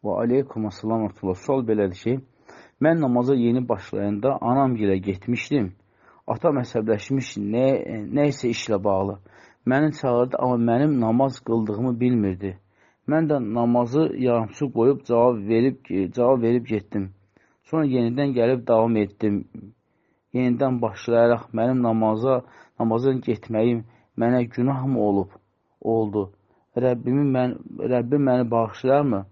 Və aleykum assalam və sual belədir ki, mən namaza yeni başlayanda anam gilə getmişdim. Atam əsəbləşmiş nə isə işlə bağlı. Məni çağırdı, amma mənim namaz qıldığımı bilmirdi. Mən də namazı yarımçıq qoyub cavab verib getdim. Sonra yenidən gəlib davam etdim. Yenidən başlayaraq mənim namazın getməyim mənə günahmı oldu? Rəbbim məni bağışlarmı?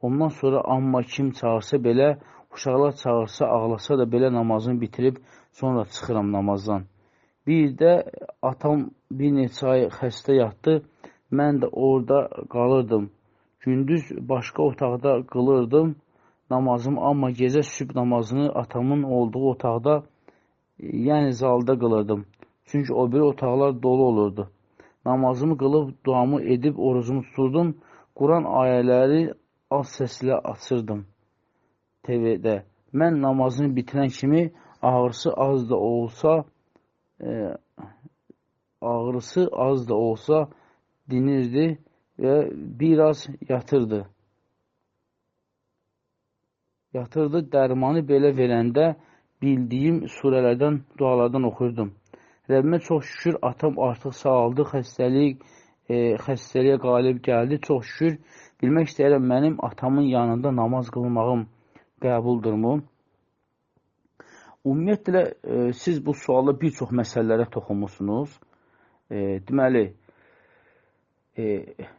Ondan sonra amma kim çağırsa belə, uşaqlar çağırsa, ağlasa da belə namazını bitirib sonra çıxıram namazdan. Bir də atam bir neçə ay xəstə yatdı, mən də orada qalırdım. Gündüz başqa otaqda qılırdım namazımı, amma gecə sübh namazını atamın olduğu otaqda, yəni zalda qılırdım. Çünki o biri otaqlar dolu olurdu. Namazımı qılıb, duamı edib, orucumu tuturdum. Quran ayələri az səslə açırdım TV-də. Mən namazını bitirən kimi ağrısı az da olsa dinirdi və biraz yatırdı. Dərmanı belə verəndə bildiyim surələrdən, dualardan oxuyurdum. Rəbbimə çox şükür, atam artıq sağaldı, xəstəliyə qalib gəldi. Çox şükür, bilmək istəyirəm, mənim atamın yanında namaz qılmağım qəbuldurmu? Ümumiyyətlə, siz bu sualda bir çox məsələlərə toxunmuşsunuz. Deməli,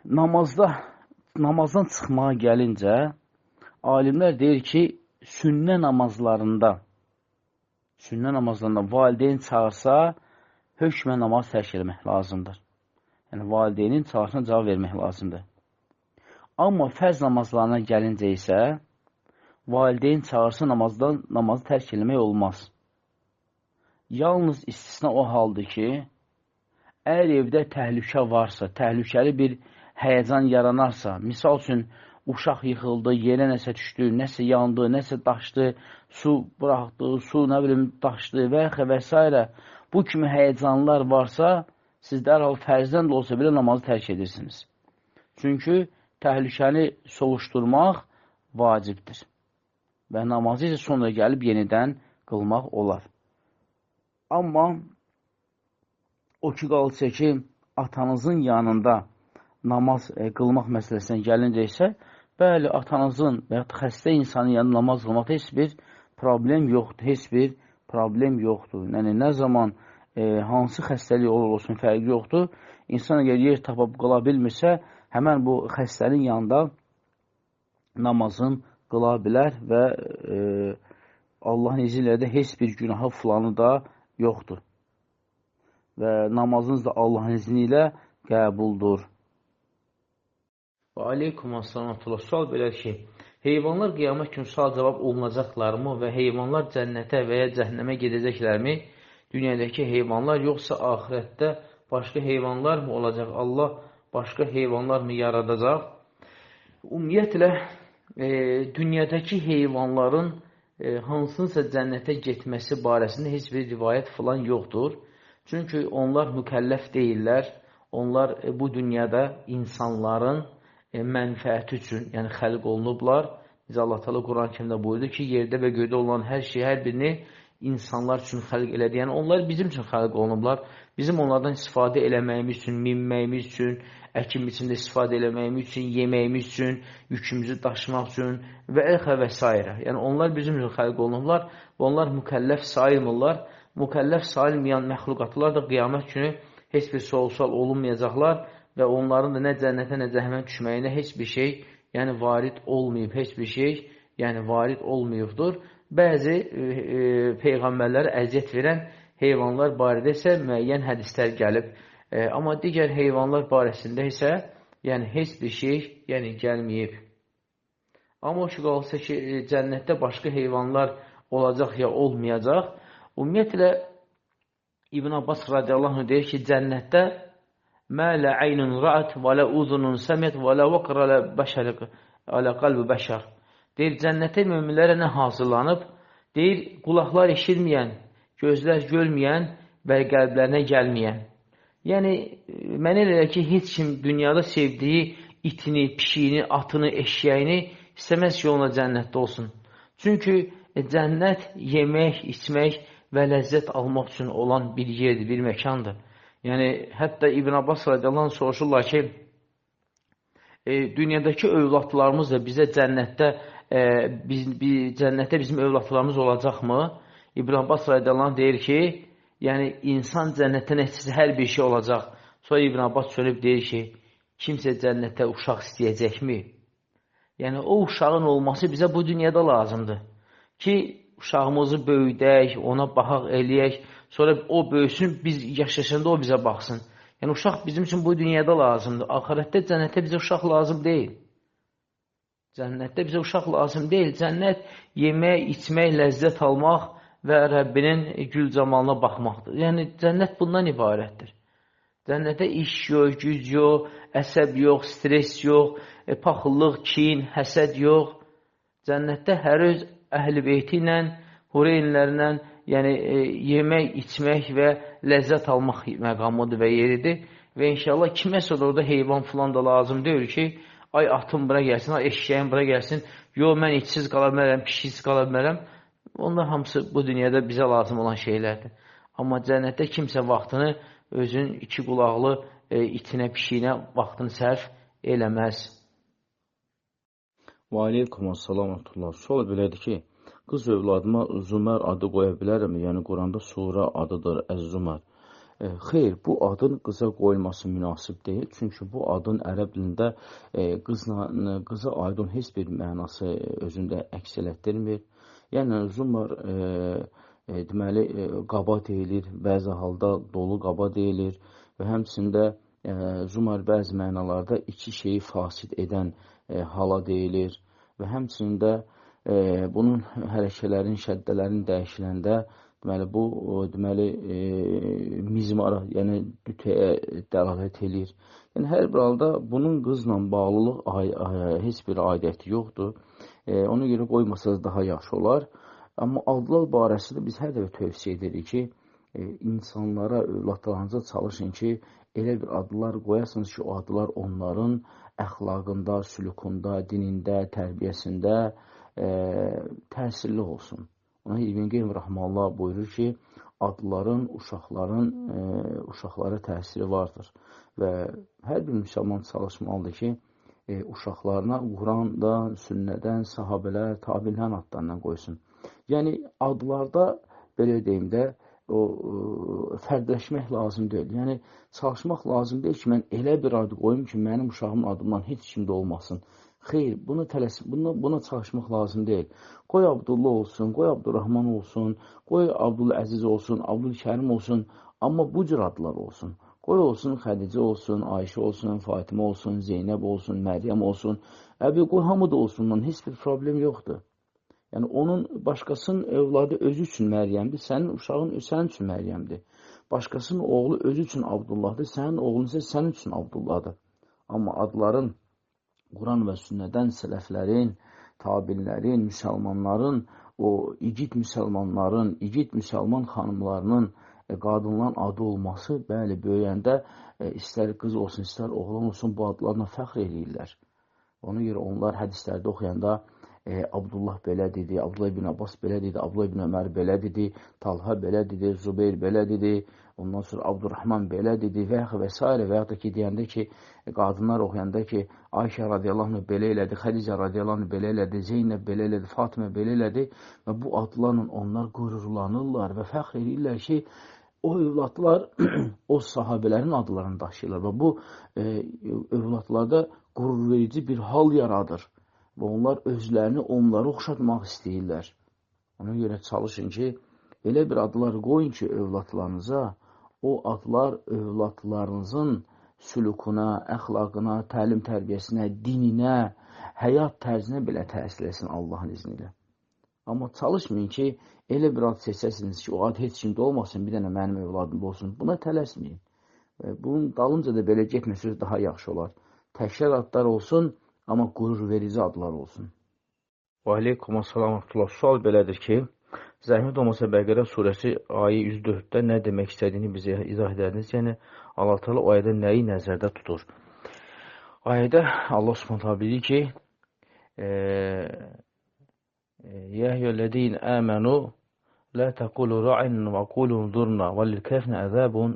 namazdan çıxmağa gəlincə, alimlər deyir ki, sünnə namazlarında valideyn çağırsa, hökmə namaz tərk etmək lazımdır. Yəni, valideynin çağırsına cavab vermək lazımdır. Amma fərz namazlarına gəlincə isə, valideyn çağırsa namazı tərk etmək olmaz. Yalnız istisna o haldır ki, əgər evdə təhlükə varsa, təhlükəli bir həyəcan yaranarsa, misal üçün, uşaq yıxıldı, yerə nəsə düşdü, nəsə yandı, nəsə daşdı, su buraxdı, su daşdı və s. Bu kimi həyəcanlar varsa, siz dərhal fərzdən də olsa belə namazı tərk edirsiniz. Çünki təhlükəni sovuşdurmaq vacibdir. Və namazı isə sonra gəlib yenidən qılmaq olar. Amma o ki, qalsa ki, atanızın yanında namaz qılmaq məsələsinə gəlincə isə, bəli, atanızın və ya xəstə insanın yanında namaz qılmaqda heç bir problem yoxdur. Yəni, nə zaman hansı xəstəlik olsun, fərqi yoxdur. İnsan əgər yer tapıb qıla bilmirsə, həmən bu xəstənin yanında namazın qıla bilər və Allahın izni ilə də heç bir günahı filanı da yoxdur. Və namazınız da Allahın izni ilə qəbuldur. Və aleykum assalam. Sual belədir ki, heyvanlar qiyamət günü sual cavab olunacaqlarmı və heyvanlar cənnətə və ya cəhənnəmə gedəcəklərmi? Dünyadakı heyvanlar yoxsa axirətdə başqa heyvanlar mı olacaq? Allah başqa heyvanlar mı yaradacaq? Ümumiyyətlə, dünyadakı heyvanların hansınsa cənnətə getməsi barəsində heç bir rivayət falan yoxdur. Çünki onlar mükəlləf deyirlər. Onlar bu dünyada insanların mənfəəti üçün, yəni xəlq olunublar. Biz Allah Teala Quran-Kərimdə buyurdu ki, yerdə və göydə olan hər şey, hər birini insanlar üçün xəlq elədi. Yəni, onlar bizim üçün xəlq olunublar. Bizim onlardan istifadə eləməyimiz üçün, minməyimiz üçün, əkim içində istifadə eləməyimiz üçün, yeməyimiz üçün, yükümüzü daşımaq üçün və s. Yəni, onlar bizim üçün xəlq olunublar və onlar mükəlləf sayılmırlar. Mükəlləf sayılmayan məxluqatlar da qiyamət günü heç bir sual olunmayacaqlar və onların da nə cənnətə, nə cəhənnəmə düşməyinə heç bir şey, yəni varid olmayıb, heç bir şey, yəni varid olmayıbdır. Bəzi peyğəmbərlərə əziyyət verən heyvanlar barədə isə müəyyən hədislər gəlib. Amma digər heyvanlar barəsində isə yəni heç bir şey yəni gəlməyib. Amma o ki, qalsa ki, cənnətdə başqa heyvanlar olacaq ya olmayacaq. Ümumiyyətlə, İbn Abbas radiyallahu anh deyir ki, cənnətdə mə lə əynun rəət və lə uzunun səmət və lə vəqr ələ qalbi bəşər. Deyir, cənnətə müminlərə nə hazırlanıb? Deyir, qulaqlar eşitməyən, gözlər görməyən və qəlblərinə gəlməyən. Yəni, mənə elə ki, heç kim dünyada sevdiyi itini, pişiyini, atını, eşyəyini istəməz ki, ona cənnətdə olsun. Çünki cənnət yemək, içmək və ləzzət almaq üçün olan bir yerdir, bir məkandır. Yəni, hətta İbn Abbas radiyallahu anh soruşurlar ki, dünyadakı övladlarımız da bizə cənnətdə bizim övladlarımız olacaqmı? İbn Abbas radiyallahu anh deyir ki, yəni insan cənnətdə nəticəsi hər bir şey olacaq. Sonra İbn Abbas söyləyib deyir ki, kimsə cənnətdə uşaq istəyəcəkmi? Yəni o uşağın olması bizə bu dünyada lazımdır. Ki uşağımızı böyüdək, ona baxaq eləyək, sonra o böyüsün, biz yaşayanda o bizə baxsın. Yəni uşaq bizim üçün bu dünyada lazımdır. Axirətdə cənnətdə bizə uşaq lazım deyil. Cənnətdə bizə uşaq lazım deyil. Cənnət yemək, içmək, ləzzət almaq və Rəbbinin gül camalına baxmaqdır. Yəni cənnət bundan ibarətdir. Cənnətdə iş yox, güc yox, əsəb yox, stres yox, paxıllıq, kin, həsəd yox. Cənnətdə hər öz əhl-i beyti ilə, hureynlərlə, yəni yemək, içmək və ləzzət almaq məqamıdır və yeridir. Və inşallah kiməsə orada heyvan filan da lazım deyil ki, ay atım bura gəlsin, ay eşyəyim bura gəlsin, yox mən içsiz qala bilmərəm, pişiksiz qala bilmərəm. Onlar hamısı bu dünyada bizə lazım olan şeylərdir. Amma cənnətdə kimsə vaxtını özün iki qulaqlı itinə, pişiyinə vaxtını sərf eləməz. Və aleykum əssalam. Sual belədir ki, qız övladıma Zümər adı qoya bilərəm? Yəni Quranda surə adıdır Əz-Zümər. Xeyr, bu adın qıza qoyulması münasib deyil. Çünki bu adın ərəb dilində qıza aid olan heç bir mənası özündə əks elətdirmir. Yəni Zümər deməli qaba deyilir, bəzi halda dolu qaba deyilir və həmçində Zümər bəzi mənalarda iki şeyi fasid edən hala deyilir və həmçində bunun hərəkələrin, şəddələrin dəyişiləndə deməli bu mizmara, yəni dütəyə dəlalət edir. Yəni hər bir halda bunun qızla bağlılıq heç bir aidiyyəti yoxdur. Ona görə qoymasanız daha yaxşı olar. Amma adlar barəsində biz hər dəfə tövsiyə edirik ki, insanlara, övladlarınıza çalışın ki, elə bir adlar qoyasınız ki, o adlar onların əxlaqında, sülükunda, dinində, tərbiyəsində təsirli olsun. Ona İbn Qeym Rəhməllah buyurur ki, adların uşaqlara təsiri vardır. Və hər bir müsəlman çalışmalıdır ki, uşaqlarına Qurandan, sünnədən, sahabələr, tabilərin adlarından qoysun. Yəni, adlarda, belə deyim də, fərdləşmək lazım deyil. Yəni, çalışmaq lazım deyil ki, mən elə bir adı qoyum ki, mənim uşağımın adından heç kimdə olmasın. Xeyr, buna çalışmaq lazım deyil. Qoy Abdullah olsun, qoy Abdurrahman olsun, qoy Abdüləziz olsun, Abdülkərim olsun, amma bu cür adlar olsun. Qoy olsun Xədicə olsun, Ayşə olsun, Fatimə olsun, Zeynəb olsun, Məryəm olsun. Qoy hamı da olsun, heç bir problem yoxdur. Yəni, onun başqasının övladı özü üçün Məryəmdir, sənin uşağın sənin üçün Məryəmdir. Başqasının oğlu özü üçün Abdullahdır, sənin oğlun isə sənin üçün Abdullahdır. Amma adların Quran və sünnədən sələflərin, tabinlərin, müsəlmanların, o igid müsəlmanların, igid müsəlman xanımlarının, qadınların adı olması, bəli, böyüyəndə istər qız olsun, istər oğlan olsun, bu adlarla fəxr edirlər. Ona görə onlar hədislərdə oxuyanda Abdullah belə dedi, Abdullah ibn Abbas belə dedi, Abdullah ibn Ömər belə dedi, Talha belə dedi, Zübeyir belə dedi, ondan sonra Abdurrahman belə dedi və s. və yaxud da ki, deyəndə ki, qadınlar oxuyanda ki, Ayşə radiyallahu anh belə elədi, Xədicə radiyallahu anh belə elədi, Zeynəb belə elədi, Fatimə belə elədi və bu adlarla onlar qürurlanırlar və fəxr edirlər ki, o övladlar o sahabələrin adlarını daşıyırlar və bu övladlarda qürur verici bir hal yaradır. Və onlar özlərini onlara oxşatmaq istəyirlər. Ona görə çalışın ki, elə bir adlar qoyun ki, övladlarınıza, o adlar övladlarınızın sülükuna, əxlaqına, təlim tərbiyəsinə, dininə, həyat tərzinə belə təsir etsin Allahın izni ilə. Amma çalışmayın ki, elə bir ad seçəsiniz ki, o ad heç kimdə olmasın, bir dənə mənim övladımda olsun. Buna tələsməyin. Bunun dalınca da belə getməsəz daha yaxşı olar. Təkrar adlar olsun, amma qürur verici adlar olsun. Və aleykum əssalam. Sual belədir ki, zəhmət olmasa Bəqərə surəsi ayə 104-də nə demək istədiyini bizə izah edərdiniz. Yəni, Allah Teala o ayədə nəyi nəzərdə tutur? Ayədə Allah Subhanahu bilir ki, يا أيها الذين آمنوا لا تقولوا راعنا وقولوا انظرنا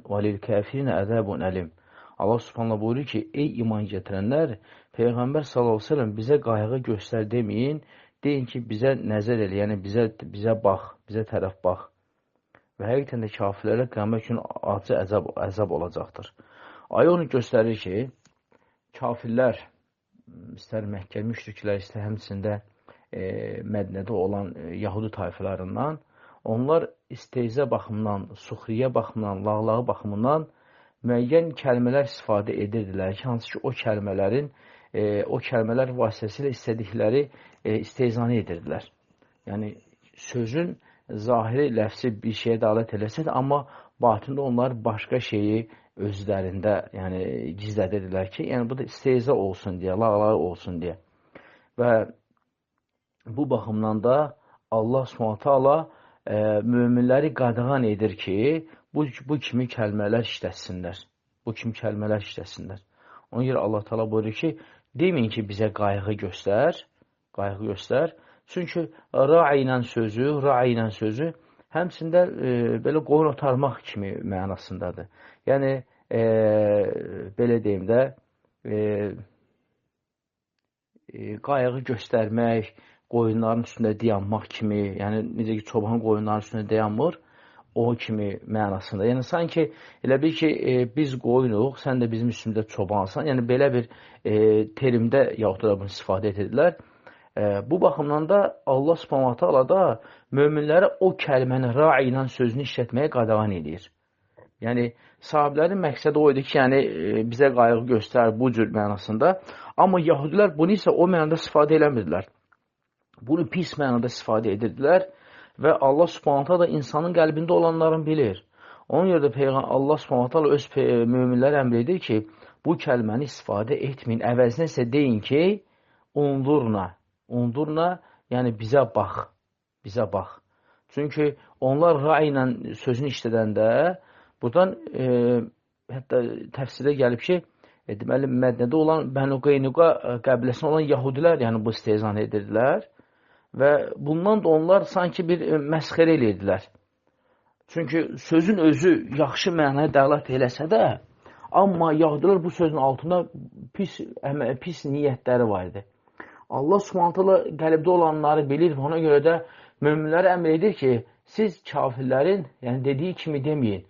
وللكافرين عذاب أليم. Allah Subhanahu buyurur ki, ey iman gətirənlər, Peyğəmbər sallallahu əleyhi və səlləm bizə qayğı göstər deməyin, deyin ki, bizə nəzər elə, yəni bizə bax, bizə tərəf bax. Və həqiqətən də kafirlərə qiyamət günü acı əzab olacaqdır. Ayə onu göstərir ki, kafirlər, istər Məkkə müşriklər, istər həmçində Mədinədə olan Yahudi tayfalarından, onlar istehza baxımından, suxriyə baxımından, lağlağı baxımından müəyyən kəlmələr istifadə edirdilər ki, hansı ki, o kəlmələr vasitəsilə istədikləri istehzanı edirdilər. Yəni, sözün zahiri, ləfsi bir şeyə dəlalət eləsə də, amma batında onlar başqa şeyi özlərində gizlədirdilər ki, yəni bu da istehza olsun deyə, lağlağı olsun deyə. Və bu baxımdan da Allah Subhanahu möminləri qadağan edir ki, bu kimi kəlmələr işlətsinlər. Bu kimi kəlmələr işlətsinlər. Ona görə Allah Teala buyurur ki, deməyin ki, bizə qayğı göstər. Çünki ra'i ilə sözü həmçində belə qoyun otarmaq kimi mənasındadır. Yəni, belə deyim də, qayğı göstərmək, qoyunların üstündə dayanmaq kimi, yəni necə ki, çoban qoyunların üstündə dayanmır, o kimi mənasında. Yəni, sanki elə bil ki, biz qoyunuq, sən də bizim üstümüzdə çobansan. Yəni, belə bir terimdə yaxud da bunu istifadə edirlər. Bu baxımdan da Allah Subhanahu taala da möminlərə o kəlməni ra'i ilə sözünü işlətməyə qadağan edir. Yəni, sahabilərin məqsədi o idi ki, yəni, bizə qayğı göstər bu cür mənasında. Amma yahudilər bunu isə o mənada istifadə eləmirdilər. Bunu pis mənada istifadə edirdilər. Və Allah Subhanahu da insanın qəlbində olanların bilir. Ona görə də Allah Subhanahu öz möminlərə əmr edir ki, bu kəlməni istifadə etməyin. Əvəzinə isə deyin ki, undurna, yəni bizə bax. Çünki onlar ra'i ilə sözünü işlədəndə, buradan hətta təfsirdə gəlib ki, deməli, Mədnədə olan Bənu Qaynuqa qəbiləsində olan yahudilər, yəni bu istehzanı edirdilər. Və bundan da onlar sanki bir məsxərə edirdilər. Çünki sözün özü yaxşı mənaya dəlalət eləsə də, amma yahudilər bu sözün altında pis niyyətləri var idi. Allah Subhanahu qəlbdə olanları bilir və ona görə də möminlərə əmr edir ki, siz kafirlərin dediyi kimi deməyin.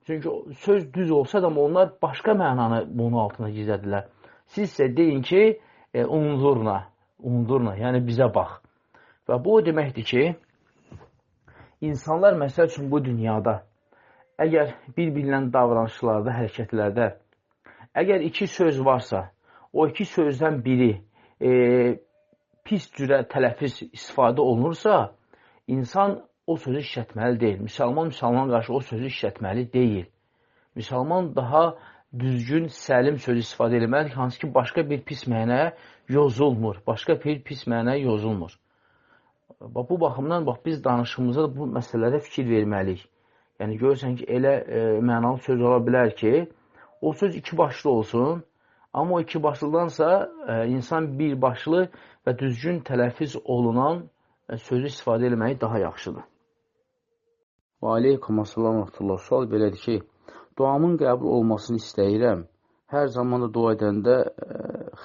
Çünki söz düz olsa da onlar başqa mənanı bunun altında gizlədirlər. Siz isə deyin ki, undurna, yəni bizə bax. Və bu o deməkdir ki, insanlar məsəl üçün bu dünyada, əgər bir-birinlə davranışlarda, hərəkətlərdə, əgər iki söz varsa, o iki sözdən biri pis cürə tələffüz istifadə olunursa, insan o sözü işlətməli deyil. Müsəlman qarşı o sözü işlətməli deyil. Müsəlman daha düzgün, səlim sözü istifadə etməlidir, hansı ki, başqa bir pis mənəyə yozulmur. Bu baxımdan, biz danışığımızda bu məsələlərə fikir verməliyik. Yəni, görürsən ki, elə mənalı söz ola bilər ki, o söz iki başlı olsun, amma o iki başlıdansa insan bir başlı və düzgün tələffüz olunan sözü istifadə etməyi daha yaxşıdır. Və aleykum assalam və rahmetullah. Sual belədir ki, duamın qəbul olmasını istəyirəm. Hər zaman da dua edəndə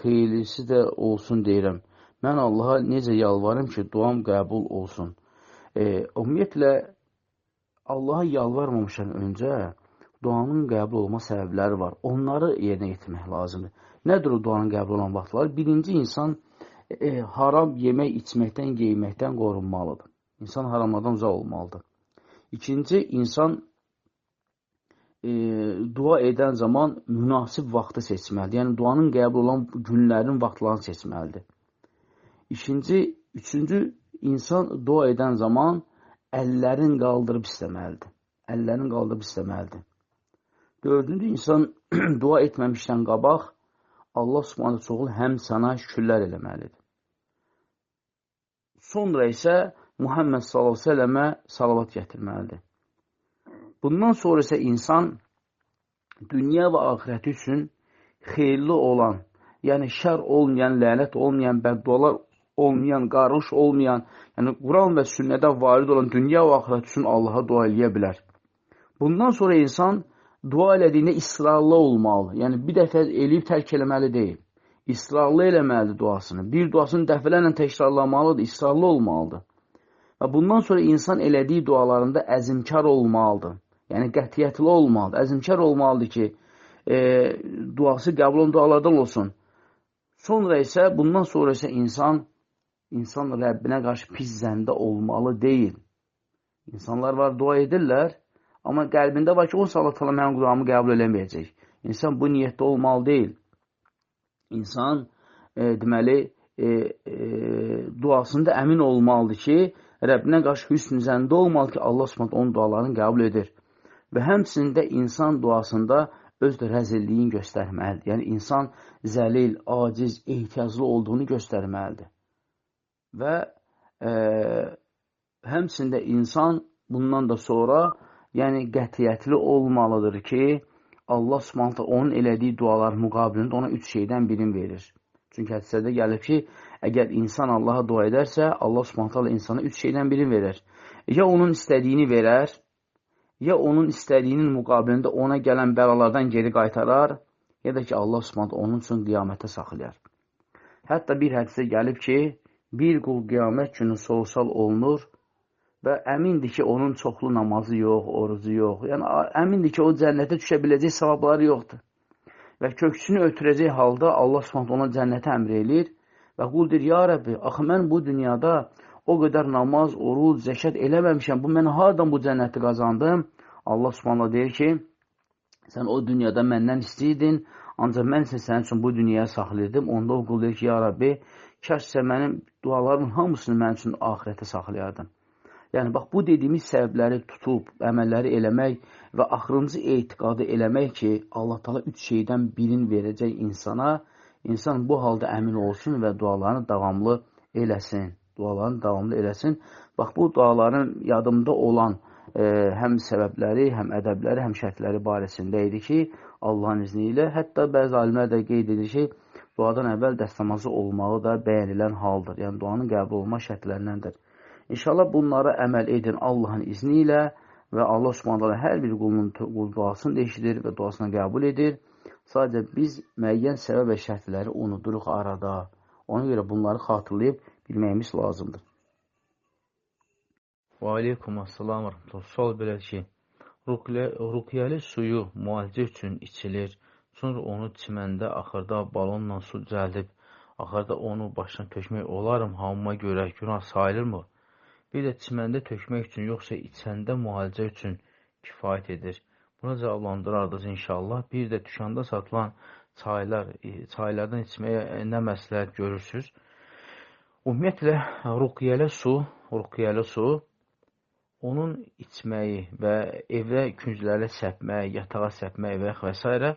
xeyirlisi də olsun deyirəm. Mən Allaha necə yalvarım ki, duam qəbul olsun. Ümumiyyətlə, Allaha yalvarmamışdan öncə duanın qəbul olma səbəbləri var. Onları yerinə yetirmək lazımdır. Nədir o duanın qəbul olan vaxtları? Birinci, insan haram yemək, içməkdən, geyməkdən qorunmalıdır. İnsan haramlardan uzaq olmalıdır. İkinci, insan dua edən zaman münasib vaxtı seçməlidir. Yəni, duanın qəbul olan günlərin vaxtlarını seçməlidir. Üçüncü, insan dua edən zaman əllərini qaldırıb istəməlidir. Dördüncü, insan dua etməmişdən qabaq Allah Subhanahu çoxlu həm sana şükürlər eləməlidir. Sonra isə Muhammed sallallahu əleyhi və səlləmə salavat gətirməlidir. Bundan sonra isə insan dünya və axirəti üçün xeyirli olan, yəni şər olmayan, lənət olmayan, bəddualar olmayan, qarış olmayan, yəni Quran və sünnədə varid olan dünya və axirət üçün Allaha dua eləyə bilər. Bundan sonra insan dua elədiyində israrlı olmalı. Yəni, bir dəfə eləyib tərk eləməli deyil. İsrarlı eləməlidir duasını. Bir duasını dəfələrlə təkrarlamalıdır, israrlı olmalıdır. Və bundan sonra insan elədiyi dualarında əzimkar olmalıdır. Yəni, qətiyyətli olmalıdır. Əzimkar olmalıdır ki, duası qəbul olan dualardan olsun. Sonra isə, bundan sonra isə insan Rəbbinə qarşı pis zəndə olmalı deyil. İnsanlar var, dua edirlər, amma qəlbində var ki, o Allah təala mənim duamı qəbul eləməyəcək. İnsan bu niyyətdə olmalı deyil. İnsan, deməli, duasında əmin olmalıdır ki, Rəbbinə qarşı hüsn zəndə olmalı ki, Allah Subhanahu onun dualarını qəbul edir. Və həmçində insan duasında öz də rəzilliyin göstərməlidir. Yəni, insan zəlil, aciz, ehtiyaclı olduğunu göstərməlidir. Və həmçində insan bundan da sonra yəni qətiyyətli olmalıdır ki, Allah Subhanahu onun elədiyi dualar müqabilində ona 3 şeydən birini verir. Çünki hədisədə gəlib ki, əgər insan Allaha dua edərsə, Allah Subhanahu insana 3 şeydən birini verir. Ya onun istədiyini verər, ya onun istədiyinin müqabilində ona gələn bəlalardan geri qaytarar, ya da ki, Allah Subhanahu onun üçün qiyamətə saxlayar. Hətta bir hədisə gəlib ki, bir qul qiyamət günü sorğu-sual olunur və əmindir ki, onun çoxlu namazı yox, orucu yox. Yəni, əmindir ki, o cənnətə düşə biləcək savabları yoxdur. Və köksünü ötürəcək halda Allah Subhanahu ona cənnətə əmr eləyir və qul deyir, ya Rəbbi, axı mən bu dünyada o qədər namaz, oruc, zəkat eləməmişəm, mən hardan bu cənnəti qazandım? Allah Subhanahu deyir ki, sən o dünyada məndən istəyirdin, ancaq mən isə sənin üçün bu dünyaya saxlayırdım. Onda o qul deyir ki, ya Rəbbi, kəşsə mənim dualarımın hamısını mənim üçün ahirətə saxlayardım. Yəni, bax, bu dediyimiz səbəbləri tutub, əməlləri eləmək və axırıncı etiqadı eləmək ki, Allah Taala 3 şeydən birini verəcək insana, insan bu halda əmin olsun və dualarını davamlı eləsin. Bax, bu duaların yadımda olan həm səbəbləri, həm ədəbləri, həm şərtləri barəsində idi ki, Allahın izni ilə, hətta bəzi alimlər də qeyd edir ki, duadan əvvəl dəstəmazı olmağı da bəyənilən haldır. Yəni, duanın qəbul olma şərtlərindəndir. İnşallah bunlara əməl edin Allahın izni ilə və Allah Subhanahu hər bir qulun duasını eşidir və duasını qəbul edir. Sadəcə biz müəyyən səbəb və şərtləri unuduruq arada. Ona görə bunları xatırlayıb bilməyimiz lazımdır. Və aleykumassalam və rəhmətullah. Sual belə ki, ruqyəli suyu müalicə üçün içilir, sonra onu çiməndə axırda balonla su cəldib, axırda onu başına tökmək olarım, hamıma görə günah sayılırmı? Bir də çiməndə tökmək üçün, yoxsa içəndə müalicə üçün kifayət edir. Buna cavablandırardınız inşallah. Bir də dükanda satılan çaylardan içməyə nə məsləhət görürsünüz? Ümumiyyətlə, ruqyəli su, onun içməyi və evdə künclərə səpmək, yatağa səpmək və s.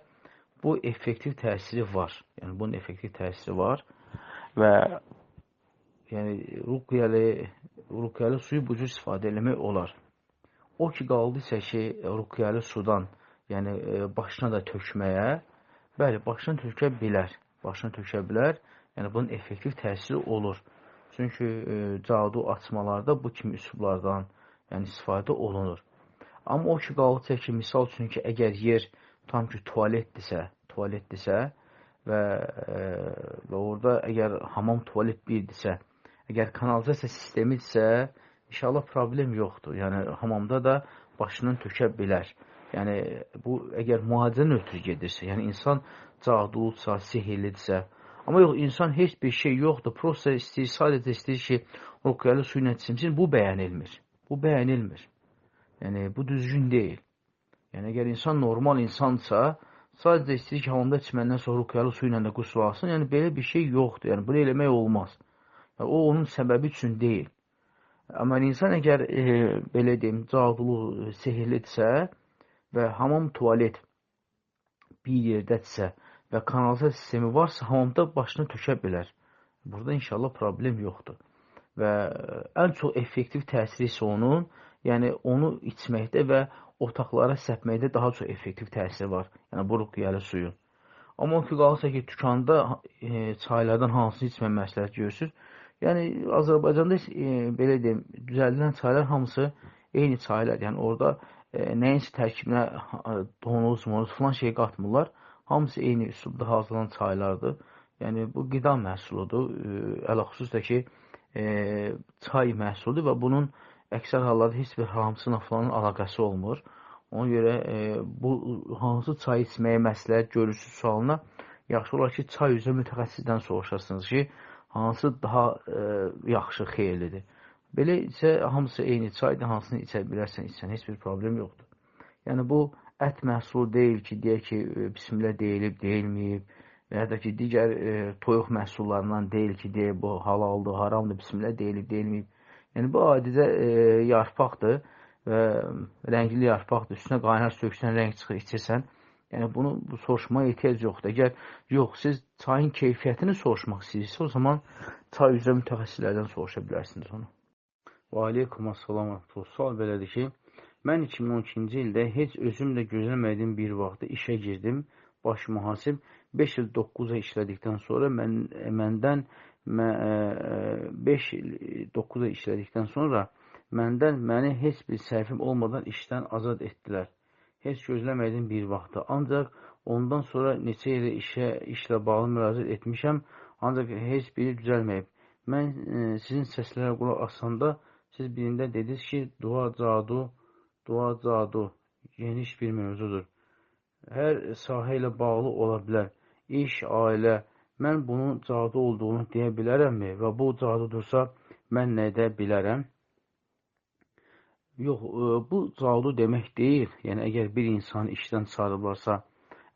bu effektiv təsiri var. Yəni, bunun effektiv təsiri var və yəni, ruqyəli suyu bu cür istifadə eləmək olar. O ki, qaldısa ki, ruqyəli sudan, yəni başına da tökməyə, bəli, başına tökə bilər. Yəni, bunun effektiv təsiri olur. Çünki cadu açmalarda bu kimi üsullardan yəni istifadə olunur. Amma o ki, qaldısa ki, misal üçün ki, əgər yer tam ki, tualetdirsə və orada əgər hamam tualet birdirsə, əgər kanalizasiya sistemidirsə, inşallah problem yoxdur. Yəni, hamamda da başından tökə bilər. Yəni, bu, əgər müalicədən ötürü gedirsə, yəni insan cadudsa, sihirlidirsə, amma yox, insan heç bir şey yoxdur, prosta istəyir, sadəcə istəyir ki, ruqyəli su ilə içsin, bu bəyənilmir. Yəni, bu düzgün deyil. Yəni, əgər insan normal insansa, sadəcə istəyir ki, hamamda içməndən sonra ruqyəli su ilə də qüsl alsın, yəni belə bir şey yoxdur. Yəni, bunu eləmək olmaz. Yəni, o, onun səbəbi üçün deyil. Amma insan əgər, belə deyim, cadulu, sehirlidirsə və hamam tualet bir yerdədirsə və kanalizasiya sistemi varsa, hamamda başına tökə bilər. Burada inşallah problem yoxdur. Və ən çox effektiv təsiri isə onun, yəni onu içməkdə və otaqlara səpməkdə daha çox effektiv təsiri var. Yəni bu ruqyəli suyun. Amma o ki, qalırsa ki, dükanda çaylardan hansını içmək məsləhət görürsünüz? Yəni, Azərbaycanda belə deyim, düzəldilən çaylar hamısı eyni çaylar. Yəni, orada nəyinsə tərkibinə donuz, monuz filan şey qatmırlar. Hamısı eyni üslubda hazırlanan çaylardır. Yəni, bu qida məhsuludur. Ələxüsus da ki, çay məhsuludur və bunun əksər hallarda heç bir hamısına filanın əlaqəsi olmur. Ona görə bu hansı çay içməyə məsləhət görürsünüz sualına yaxşı olar ki, çay üzrə mütəxəssisdən soruşarsınız ki, hansı daha yaxşı, xeyirlidir. Belə isə hamısı eyni çaydır, hansını içə bilərsən, içsən, heç bir problem yoxdur. Yəni, bu ət məhsulu deyil ki, deyək ki, bismillah deyilib, deyilməyib və ya da ki, digər toyuq məhsullarından deyil ki, deyək, bu halaldır, haramdır, bismillah deyilib, deyilməyib. Yəni, bu adicə yarpaqdır və rəngli yarpaqdır, üstünə qaynar söksən, rəng çıxır, içirsən. Yəni, bunu soruşmaya ehtiyac yoxdur. Əgər siz çayın keyfiyyətini soruşmaq istəyirsinizsə, o zaman çay üzrə mütəxəssislərdən soruşa bilərsiniz onu. Və aleykum assalam. Sual belədir ki, mən 2012-ci ildə heç özüm də gözləmədiyim bir vaxtda işə girdim. Baş mühasib 5 il 9 ay işlədikdən sonra məni heç bir səhvim olmadan işdən azad etdilər. Heç gözləmədiyim bir vaxtda. Ancaq ondan sonra neçə ilə işlə bağlı müraciət etmişəm, ancaq heç biri düzəlməyib. Mən sizin səslərə qulaq asanda siz birində dediniz ki, dua cadu geniş bir mövzudur. Hər sahə ilə bağlı ola bilər. İş, ailə. Mən bunun cadu olduğunu deyə bilərəmmi? Və bu cadudursa, mən nə edə bilərəm? Yox, bu cadu demək deyil. Yəni, əgər bir insan işdən çıxarıblarsa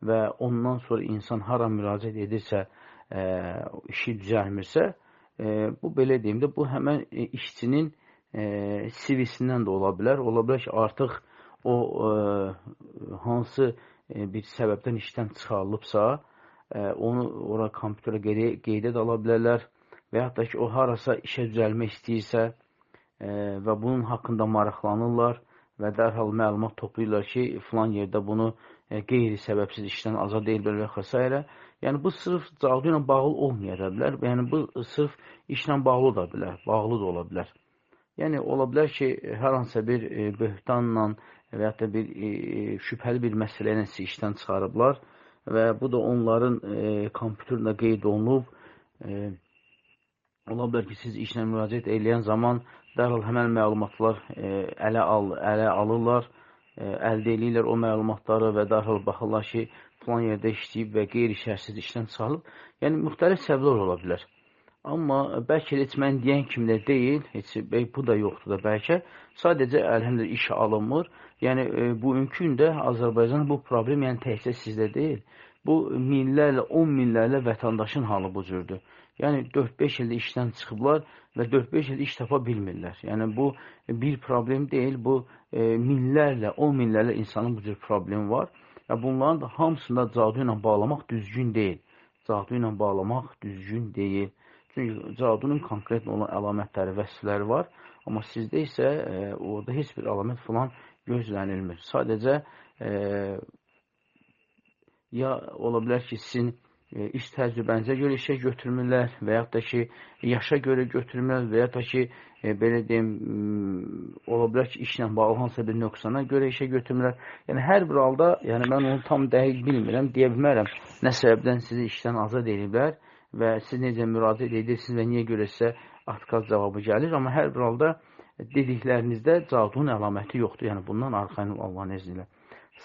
və ondan sonra insan hara müraciət edirsə, işi düzəlmirsə, bu belə deyim də, bu həmən işçinin CV-sindən də ola bilər. Ola bilər ki, artıq o hansı bir səbəbdən işdən çıxarılıbsa, onu ora kompüterə qeydə də ala bilərlər və yaxud da ki, o harasa işə düzəlmək istəyirsə, və bunun haqqında maraqlanırlar və dərhal məlumat toplayırlar ki, filan yerdə bunu qeyri-səbəbsiz işdən azad edilirlər və x. Yəni, bu sırf cadu ilə bağlı olmaya bilər. Yəni, bu sırf işlə bağlı da bilər, bağlı da ola bilər. Yəni, ola bilər ki, hər hansısa bir böhtanla və ya da bir şübhəli bir məsələ ilə sizi işdən çıxarıblar və bu da onların kompüterində qeyd olunub. Ola bilər ki, siz işlə müraciət edən zaman dərhal həmən məlumatlar ələ alırlar, əldə edirlər o məlumatları və dərhal baxırlar ki, filan yerdə işləyib və qeyri-şərtsiz işdən çıxarılıb. Yəni, müxtəlif səbəblər ola bilər. Amma bəlkə heç mən deyən kimi də deyil, heç bu da yoxdur da bəlkə. Sadəcə, əlhəmdülillah, iş alınmır. Yəni, bugünkü gündə Azərbaycan bu problem yəni təkcə sizdə deyil. Bu, minlərlə, 10 minlərlə vətəndaşın halı bu cürdür. Yəni, 4-5 ildə işdən çıxıblar və 4-5 ildə iş tapa bilmirlər. Yəni, bu bir problem deyil, bu minlərlə, 10 minlərlə insanın bu cür problemi var. Və bunların da hamısında cadu ilə bağlamaq düzgün deyil. Cadu ilə bağlamaq düzgün deyil. Çünki cadunun konkret olan əlamətləri, vəsifləri var. Amma sizdə isə orada heç bir əlamət falan gözlənilmir. Sadəcə, ya ola bilər ki, sizin iş təcrübənizə görə işə götürmürlər və yaxud da ki, yaşa görə götürmürlər və yaxud da ki, belə deyim, ola bilər ki, işlə bağlı hansısa bir nöqsana görə işə götürmürlər. Yəni, hər bir halda, yəni mən onu tam dəqiq bilmirəm, deyə bilmərəm. Nə səbəbdən sizi işdən azad ediblər və siz necə müraciət edirsiniz və niyə görə sizə atkaz cavabı gəlir. Amma hər bir halda dediklərinizdə cadunun əlaməti yoxdur. Yəni, bundan arxayın Allahın izni ilə.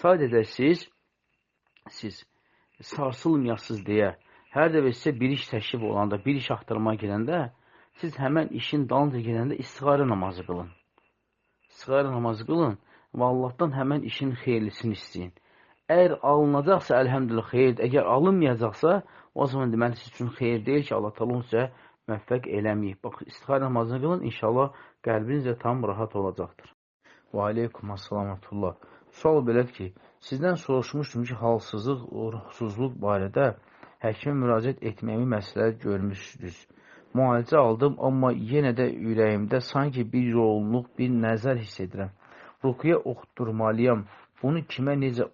Sadəcə siz sarsılmayasınız deyə, hər dəfə sizə bir iş təklif olanda, bir iş axtarmaya gedəndə, siz həmən işin dalınca gedəndə istiğarə namazı qılın. İstiğarə namazı qılın və Allahdan həmən işin xeyirlisini istəyin. Əgər alınacaqsa, əlhəmdülillah xeyirdir. Əgər alınmayacaqsa, o zaman deməli siz üçün xeyir deyil ki, Allah təala onu sizə müvəffəq eləməyib. Bax, istiğarə namazını qılın, inşallah qəlbiniz də tam rahat olacaqdır. Və aleykum assalam. Sual belədir ki, sizdən soruşmuşdum ki, halsızlıq, ruhsuzluq barədə həkimə müraciət etməyimi məsləhət görmüşsünüz. Müalicə aldım, amma yenə də ürəyimdə sanki bir yoğunluq, bir nəzər hiss edirəm. Ruqya oxutturmalıyam. Bunu kim necə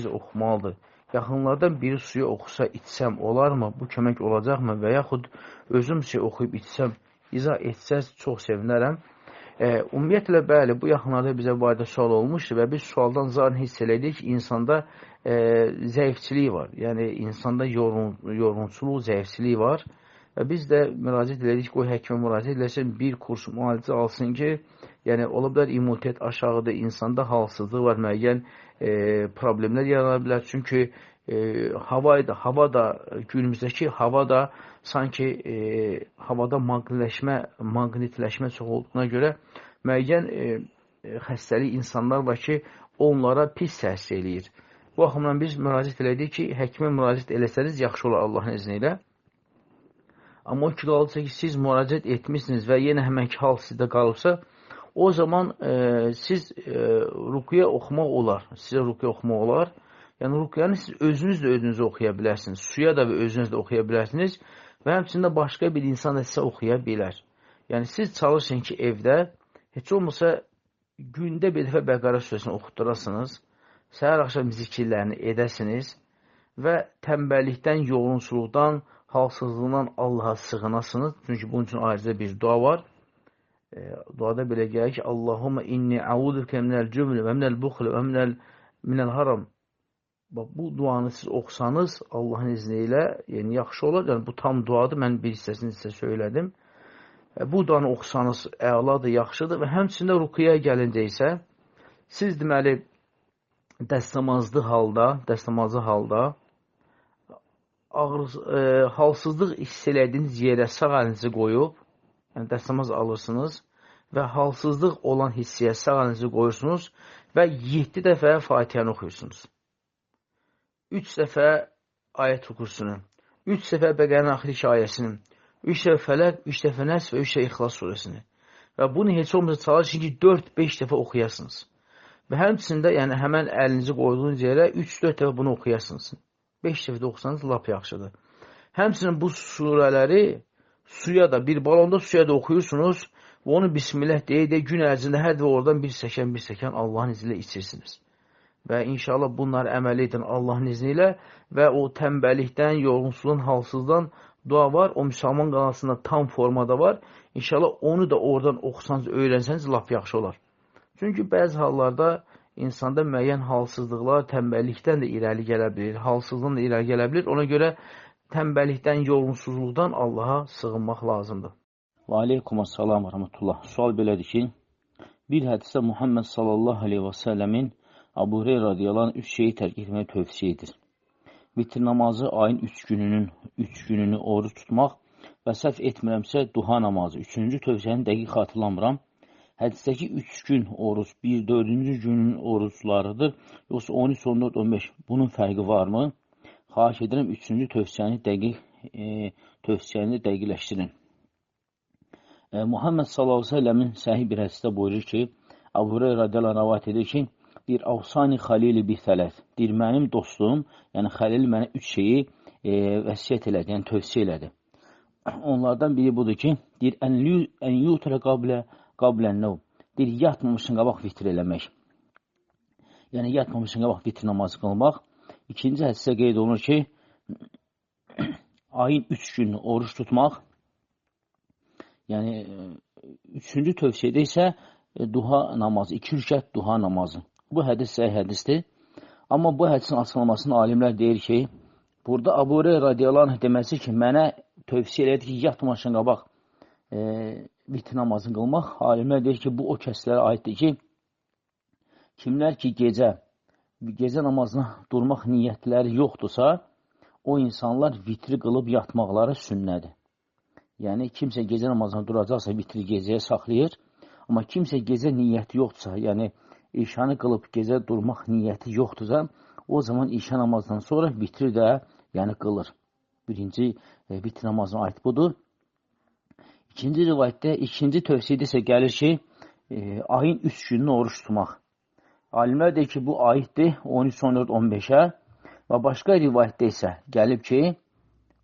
oxumalıdır? yaxınlardan biri suya oxusa içsəm olarmı? Bu kömək olacaqmı? Və yaxud özüm oxuyub içsəm, izah etsəz çox sevinərəm. Ümumiyyətlə, bəli, bu yaxınlarda bizə bu ayda sual olmuşdur və biz sualdan zaten hiss elədik ki, insanda zəifçilik var. Yəni, insanda yorğunçuluq, zəifçilik var. Və biz də müraciət elədik ki, o həkimə müraciət eləsin, bir kurs müalicə alsın ki, yəni, ola bilər immunitet aşağıdır, insanda halsızlıq var, müəyyən problemlər yarana bilər. Çünki hava da, günümüzdəki hava da sanki havada maqnitləşmə çox olduğuna görə müəyyən xəstəlik insanlar var ki, onlara pis təsir eləyir. Bu baxımdan biz müraciət elədik ki, həkimə müraciət eləsəniz yaxşı olar Allahın izni ilə. Amma o ki, qalıbsa ki, siz müraciət etmişsiniz və yenə həmənki hal sizdə qalıbsa, o zaman siz ruqya oxumaq olar. Sizə ruqya oxumaq olar. Yəni, ruqyanı siz özünüz də özünüzə oxuya bilərsiniz. Suya da və özünüz də oxuya bilərsiniz və həmçində başqa bir insan da sizə oxuya bilər. Yəni, siz çalışın ki, evdə heç olmasa gündə bir dəfə Bəqərə surəsini oxutdurasınız, səhər axşam zikirlərini edəsiniz və tənbəllikdən, yorğunçuluqdan, halsızlığından Allaha sığınasınız. Çünki bunun üçün ayrıca bir dua var. Duada belə gəlir ki, Allahumma inni a'udukə minəl cümlə və minəl buxl və minəl haram. Bu duanı siz oxusanız Allahın izni ilə yəni, yaxşı olar. Yəni, bu tam duadır. Mən bir hissəsini sizə söylədim. Bu duanı oxusanız əladır, yaxşıdır və həmçində ruqyaya gəlincə isə siz deməli dəstəmazlı halda halsızlıq hiss elədiyiniz yerə sağ əlinizi qoyub, yəni dəstəmaz alırsınız və halsızlıq olan hissiyə sağ əlinizi qoyursunuz və 7 dəfə Fatihəni oxuyursunuz. 3 dəfə ayət kursunu, 3 dəfə Bəqərin axir 2 ayəsini, 3 dəfə Fələq, 3 dəfə Nəs və 3 dəfə İxlas surəsini. Və bunu heç olmasa çalışın ki, 4-5 dəfə oxuyasınız. Və həmçində, yəni həmən əlinizi qoyduğunuz yerə 3-4 dəfə bunu oxuyasınız. 5 dəfə də oxusanız lap yaxşıdır. Həmçinin bu surələri suya da, bir balonda suya da oxuyursunuz və onu bismillah deyə gün ərzində hər də oradan bir səkən Allahın izni ilə içirsiniz. Və inşallah bunları əməl edin Allahın izni ilə və o tənbəllikdən, yorğunçuluğun, halsızdan dua var. O müsəlman qanalısında tam formada var. İnşallah onu da oradan oxusanız, öyrənsəniz lap yaxşı olar. Çünki bəzi hallarda insanda müəyyən halsızlıqlar tənbəllikdən də irəli gələ bilir, halsızlığın da irəli gələ bilir. Ona görə tənbəllikdən, yorğunsuzluqdan Allaha sığınmaq lazımdır. Və aleykumussalam və rahmetullah. Sual belədir ki, bir hədisdə Muhammed sallallahu aleyhi və səlləmin Əbu Hüreyrə radiyallahu anh 3 şeyi tərk etməyə tövsiyə edir. Vitr namazı, ayın 3 gününü oruç tutmaq və səhv etmirəmsə duha namazı. 3-cü tövsiyəni dəqiq xatırlamıram. Hədisdəki 3 gün oruç, 4-cü günün oruçlarıdır, yoxsa 13, 14, 15. Bunun fərqi varmı? Xahiş edirəm, 3-cü tövsiyəni dəqiqləşdirin. Muhammed sallallahu aleyhi ve sellemin səhih bir hədisdə buyurur ki, Əbu Hüreyrə radiyallahu anh rəvayət edir ki, deyir, Avsani xalili bi thələth. Deyir, mənim dostum, yəni xəlil mənə 3 şeyi vəsiyyət elədi, yəni tövsiyə elədi. Onlardan biri budur ki, deyir, ən yutrə qablən nəv. Deyir, yatmamışın qabaq vitr eləmək. Yəni, yatmamışın qabaq vitr namazı qılmaq. İkinci hədisə qeyd olunur ki, ayın 3 günü oruç tutmaq. Yəni, 3-cü tövsiyədə isə duha namazı, 2 rükət duha namazı. Bu hədis səhih hədisdir. Amma bu hədisin açıqlamasını alimlər deyir ki, burada Əbu Hüreyrə radiyallahu anh deməsi ki, mənə tövsiyə elədi ki, yatmamışın qabaq vitr namazını qılmaq. Alimlər deyir ki, bu o kəslərə aiddir ki, kimlər ki, gecə namazına durmaq niyyətləri yoxdursa, o insanlar vitri qılıb yatmaqları sünnədir. Yəni, kimsə gecə namazına duracaqsa, vitri gecəyə saxlayır. Amma kimsə gecə niyyəti yoxdursa, yəni, işanı qılıb gecə durmaq niyyəti yoxdursa, o zaman işə namazdan sonra vitri də yəni qılır. Birinci vitr namazına aid budur. İkinci rivayətdə, ikinci tövsiyədə isə gəlir ki, ayın 3 gününü oruç tutmaq. Alimlər deyir ki, bu aiddir 13, 14, 15-ə və başqa rivayətdə isə gəlib ki,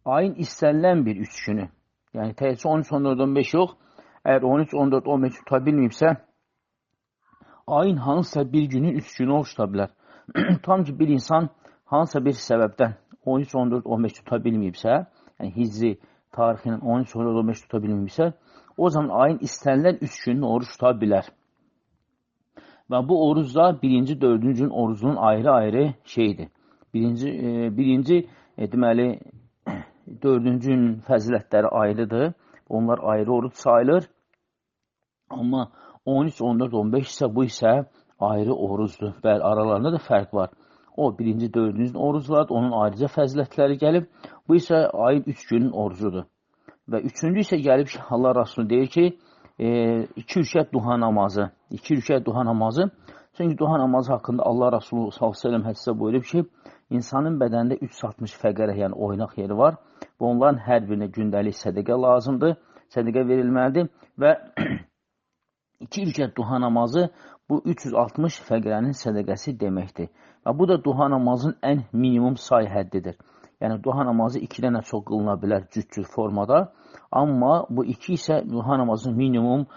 ayın istənilən bir 3 günü, yəni təhcə 13, 14, 15 yox, əgər 13, 14, 15 tuta bilməyibsə, ayın hansısa bir günün 3 günü oruç tuta bilər. Tam ki, bir insan hansısa bir səbəbdən 13, 14, 15 tuta bilməyibsə, yəni hicri tarixinin 13, 14, 15 tuta bilməyibsə, o zaman ayın istənilən 3 gününü oruç tuta bilər. Və bu oruc da birinci, dördüncü gün orucunun ayrı-ayrı şeydir. Birinci deməli, dördüncü günün fəzilətləri ayrıdır. Onlar ayrı oruç sayılır. Amma 13, 14, 15 isə bu isə ayrı orucdur. Bəli, aralarında da fərq var. O, birinci, dördüncü oruclardır. Onun ayrıca fəzilətləri gəlib. Bu isə ayın 3 günün orucudur. Və üçüncü isə gəlib ki, Allah Rasulü deyir ki, 2 rükət duha namazı. 2 rükət duha namazı. Çünki duha namazı haqqında Allah Rasulü s.ə.v hədisdə buyurub ki, insanın bədənində 360 fəqərə, yəni oynaq yeri var. Və onların hər birinə gündəlik sədəqə lazımdır. Sədəqə verilməlidir. Və 2 rükət duha namazı bu 360 fəqərənin sədəqəsi deməkdir. Və bu da duha namazın ən minimum say həddidir. Yəni, duha namazı 2-dən də çox qılına bilər cüt-cüt formada. Amma bu 2 isə duha namazının minimum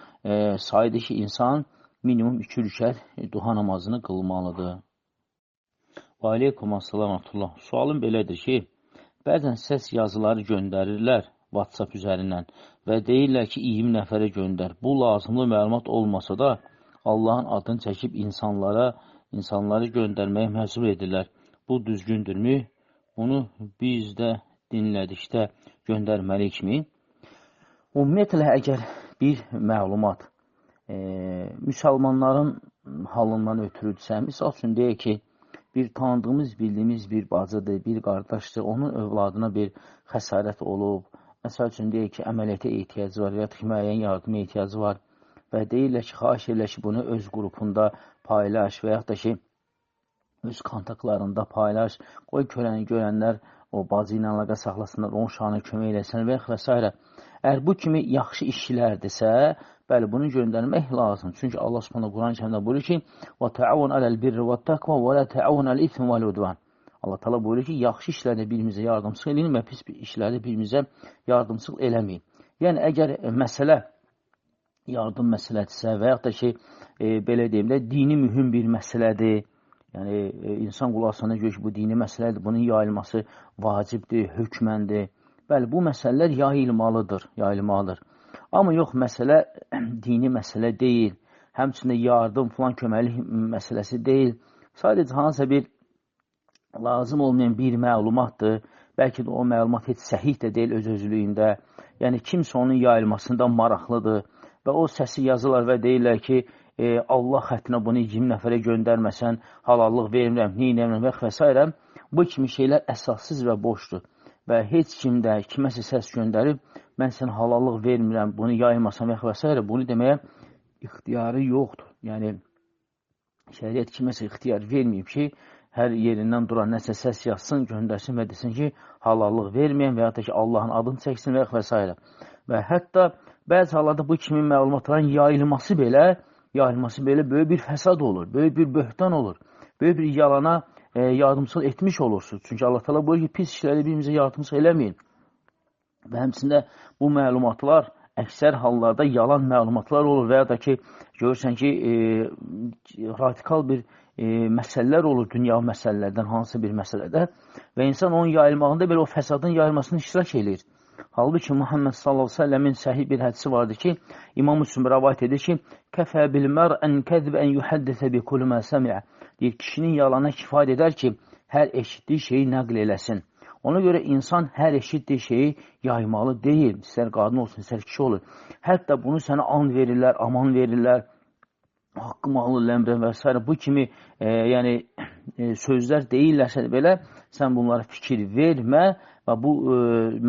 sayıdır ki, insan minimum 2 rükət duha namazını qılmalıdır. Və aleykum assalam. Sualım belədir ki, bəzən səs yazıları göndərirlər WhatsApp üzərindən və deyirlər ki, 20 nəfərə göndər. Bu lazımlı məlumat olmasa da Allahın adını çəkib insanları göndərməyə məcbur edirlər. Bu düzgündürmü? Bunu biz də dinlədikdə göndərməliyik mi? Ümumiyyətlə, əgər bir məlumat müsəlmanların halından ötürüdürsə, misal üçün deyək ki, bir tanıdığımız, bildiyimiz bir bacıdır, bir qardaşdır, onun övladına bir xəsarət olub, məsəl üçün deyək ki, əməliyyata ehtiyacı var, ya da müəyyən yardıma ehtiyacı var və deyirlər ki, xahiş edirlər ki, bunu öz qrupunda paylaş və yaxud da ki, öz kontaktlarında paylaş, qoy görənlər o bacı ilə əlaqə saxlasınlar, onun uşağına kömək eləsin və s. Əgər bu kimi yaxşı işçilərdirsə, bəli, bunu göndərmək lazım. Çünki Allah Subhanahu Quran-ı Kərimdə buyurur ki: "Və təavun aləl birri və təqva və la təavun aləl ismi vəl udvan." Allah Teala buyurur ki, yaxşı işlərdə birimizə yardımçılıq edin və pis işlərdə birimizə yardımçılıq eləməyin. Yəni, əgər məsələ yardım məsələdirsə və yaxud da ki, belə deyim də, dini mühüm bir məsələdir, yəni, insan qulaqsana görə ki, bu dini məsələdir, bunun yayılması vacibdir, hökməndir. Bəli, bu məsələlər yayılmalıdır. Amma yox, məsələ dini məsələ deyil, həmçində yardım, filan köməklik məsələsi deyil. Sadəcə hansısa bir lazım olmayan bir məlumatdır. Bəlkə də o məlumat heç səhih də deyil öz-özlüyündə. Yəni, kimsə onun yayılmasında maraqlıdır və o səsi yazırlar və deyirlər ki, Allah xəttinə bunu 20 nəfərə göndərməsən, halallıq vermirəm, neynəmirəm və s. Bu kimi şeylər əsassız və boşdur. Və heç kim də kiməsə səs göndərib, mən sən halallıq vermirəm, bunu yaymasam və s. Bunu deməyə ixtiyarı yoxdur. Yəni, şəriət kiməsə ixtiyar verməyib ki, hər yerindən duran nəsə səs yazsın, göndərsin və desin ki, halallıq verməyən və ya da ki, Allahın adını çəksin və s. Və hətta bəzi hallarda bu kimi məlumatların yayılması belə böyük bir fəsad olur, böyük bir böhtan olur, böyük bir yalana yardımçılıq etmiş olursunuz. Çünki Allah Teala buyurur ki, pis işləri birimizə yardımçılıq eləməyin. Və həmçində bu məlumatlar əksər hallarda yalan məlumatlar olur və ya da ki, görürsən ki, radikal bir məsələlər olur, dünya məsələlərdən hansısa bir məsələdə və insan onun yayılmağında belə o fəsadın yayılmasını iştirak edir. Halbuki Muhammed s.ə.v-in səhih bir hədisi vardır ki, İmam Müslim rəvayət edir ki, kəfə bil mər'ən kəzb ən yuhəddisə bi kullu mə səmiə. Deyir, kişinin yalana kifayət edər ki, hər eşitdiyi şeyi nəql eləsin. Ona görə insan hər eşitdiyi şeyi yaymalı deyil. İstər qadın olsun, istər kişi olur. Hətta bunu sənə and verirlər, aman verirlər, haqqım alırlar və s. Bu kimi sözlər deyirlərsə belə, sən bunlara fikir vermə və bu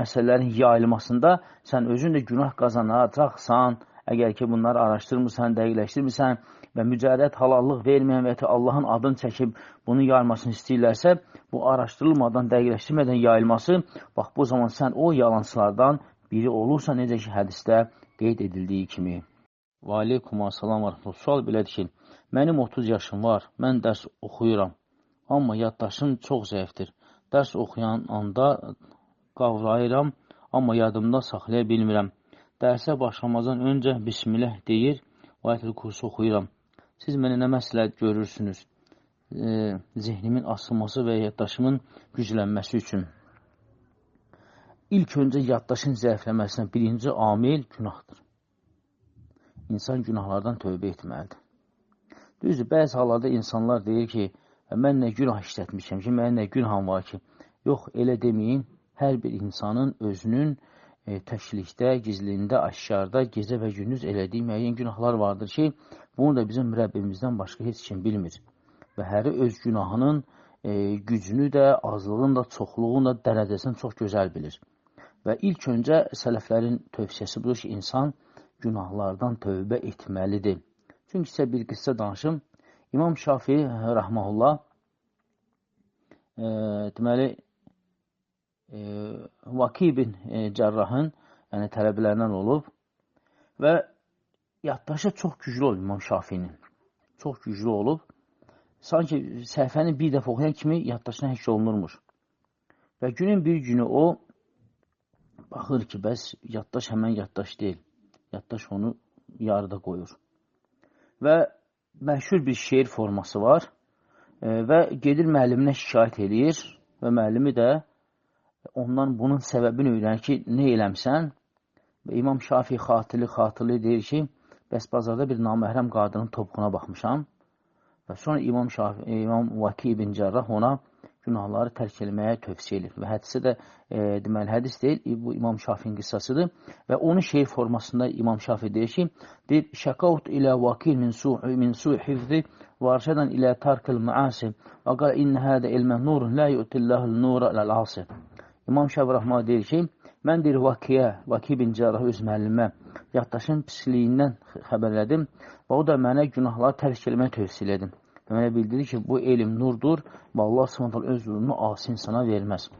məsələlərin yayılmasında sən özün də günah qazanacaqsan, əgər ki, bunları araşdırmırsan, dəqiqləşdirmirsən və mücərrəd halallıq verməyən və ya Allahın adını çəkib bunun yayılmasını istəyirlərsə, bu araşdırılmadan, dəqiqləşdirmədən yayılması, bax, bu zaman sən o yalancılardan biri olursa, necə ki, hədisdə qeyd edildiyi kimi. Və aleykum assalam və rəhmətullah. Sual belədir ki, mənim 30 yaşım var, mən dərs oxuyuram, amma yaddaşım çox zəifdir. Dərs oxuyan anda qavrayıram, amma yadımda saxlaya bilmirəm. Dərsə başlamazdan öncə Bismillah deyir, ayət-ül kursu oxuyuram. Siz mənə nə məsləhət görürsünüz? zehnimin açılması və yaddaşımın güclənməsi üçün ilk öncə yaddaşın zəifləməsinə birinci amil günahdır. İnsan günahlardan tövbə etməlidir. Düzdür, bəzi hallarda insanlar deyir ki, mən nə günah işlətmişəm ki, mənim nə günahım var ki. Yox, elə deməyin, hər bir insanın özünün təklikdə, gizlində, aşkarda, gecə və gündüz elədiyi müəyyən günahlar vardır ki, bunu da bizim Rəbbimizdən başqa heç kim bilmir. Və həri öz günahının gücünü də, azlığını da, çoxluğunu da, dərəcəsini çox gözəl bilir. Və ilk öncə sələflərin tövsiyəsi budur ki, insan günahlardan tövbə etməlidir. Çünki sizə bir qıssə danışım. İmam Şafii rəhməhullah deməli Vaki ibn Cərrahın yəni tələbələrindən olub və yaddaşı çox güclü olub İmam Şafiinin. Çox güclü olub. Sanki səhifəni bir dəfə oxuyan kimi yaddaşına həkk olunurmuş. Və günün bir günü o baxır ki, bəs yaddaş həmən yaddaş deyil. Yaddaş onu yarıda qoyur. Və məşhur bir şeir forması var və gedir müəlliminə şikayət eləyir və müəllimi də ondan bunun səbəbini öyrənir ki, nə eləmsən? Və İmam Şafii xatırlı deyir ki, bəs bazarda bir naməhrəm qadının topuğuna baxmışam və sonra İmam Vaki ibn Cərrah ona günahları tərk etməyə tövsiyə edir. Və hədisə də deməli hədis deyil, bu İmam Şafiinin qıssasıdır və onun şeir formasında İmam Şafi deyir ki, deyir, şəkavt ilə vakil min su hifzi və arşədən ilə tarkil məasi və qal innə hədə ilmən nurun lə yu'tillahul nura ləl-asi. İmam Şafi rəhmə deyir ki, mən deyir Vaki ibn Cərrah öz müəllimə yaddaşın pisliyindən xəbərlədim və o da mənə günahları tərk etməyə tövsiyə edim. Və mənə bildirir ki, bu elm nurdur və Allah s.ə.v. öz nurunu asi insana verməz.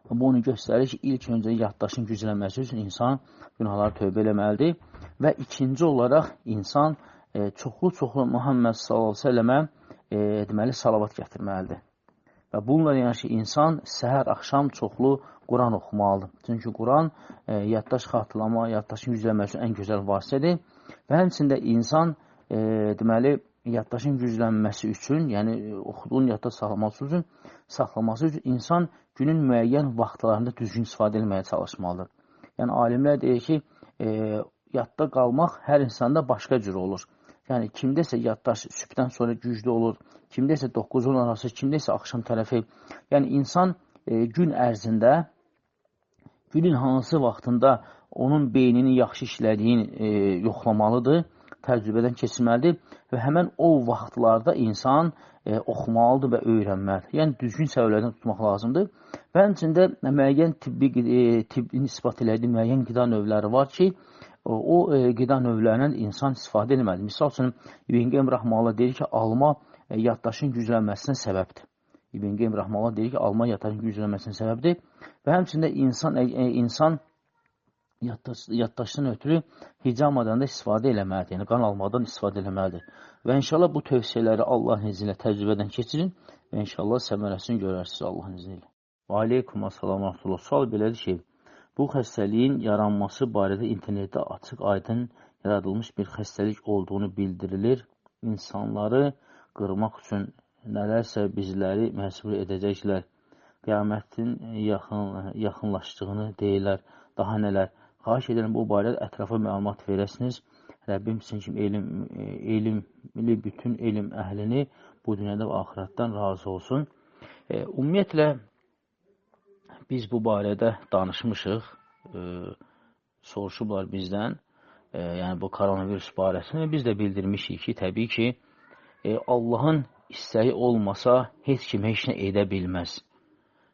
Və bu onu göstərir ki, ilk öncə yaddaşın güclənməsi üçün insan günahları tövbə eləməlidir və ikinci olaraq insan çoxlu Muhammed s.ə.və deməli salavat gətirməlidir. Və bununla yəni ki, insan səhər, axşam çoxlu Quran oxumalıdır. Çünki Quran yaddaş xatırlama, yaddaşın güclənməsi üçün ən gözəl vasitədir və həmçində insan deməli yaddaşın güclənməsi üçün, yəni oxuduğun yadda saxlaması üçün insan günün müəyyən vaxtlarında düzgün istifadə etməyə çalışmalıdır. Yəni alimlər deyir ki, yadda qalmaq hər insanda başqa cür olur. Yəni kimdəsə yaddaş sübhdən sonra güclü olur, kimdəsə 9-10 arası, kimdəsə axşam tərəfi. Yəni insan gün ərzində, günün hansı vaxtında onun beyninin yaxşı işlədiyini yoxlamalıdır, təcrübədən keçirməlidir və həmən o vaxtlarda insan oxumalıdır və öyrənməlidir. Yəni, düzgün səviyələrdən tutmaq lazımdır. Və həmçində müəyyən tibbin ispat elədiyi müəyyən qida növləri var ki, o qida növlərindən insan istifadə etməlidir. Misal üçün, İbn Qeym Rəhməhullah deyir ki, alma yaddaşın güclənməsinə səbəbdir. İbn Qeym Rəhməhullah deyir ki, alma yaddaşın güclənməsinə səbəbdir. Və həmçində insan yaddaşdan ötürü hicamadan da istifadə eləməlidir, yəni qan almadan istifadə eləməlidir. Və inşallah bu tövsiyələri Allahın izni ilə təcrübədən keçirin və inşallah səmərəsini görərsiniz Allahın izni ilə. Və aleykum assalam və rahmetullah. Sual belədir ki, bu xəstəliyin yaranması barədə internetdə açıq aydın yaradılmış bir xəstəlik olduğunu bildirilir. İnsanları qırmaq üçün nələrsə bizləri məcbur edəcəklər. Qiyamətin yaxınlaşdığını deyirlər. Daha nələr? Xahiş edirəm, bu barədə ətrafa məlumat verəsiniz. Rəbbim sizin kimi elmli bütün elm əhlini bu dünyada və axirətdən razı olsun. Ümumiyyətlə, biz bu barədə danışmışıq. Soruşublar bizdən. Yəni, bu koronavirus barəsində biz də bildirmişik ki, təbii ki, Allahın istəyi olmasa heç kim heç nə edə bilməz.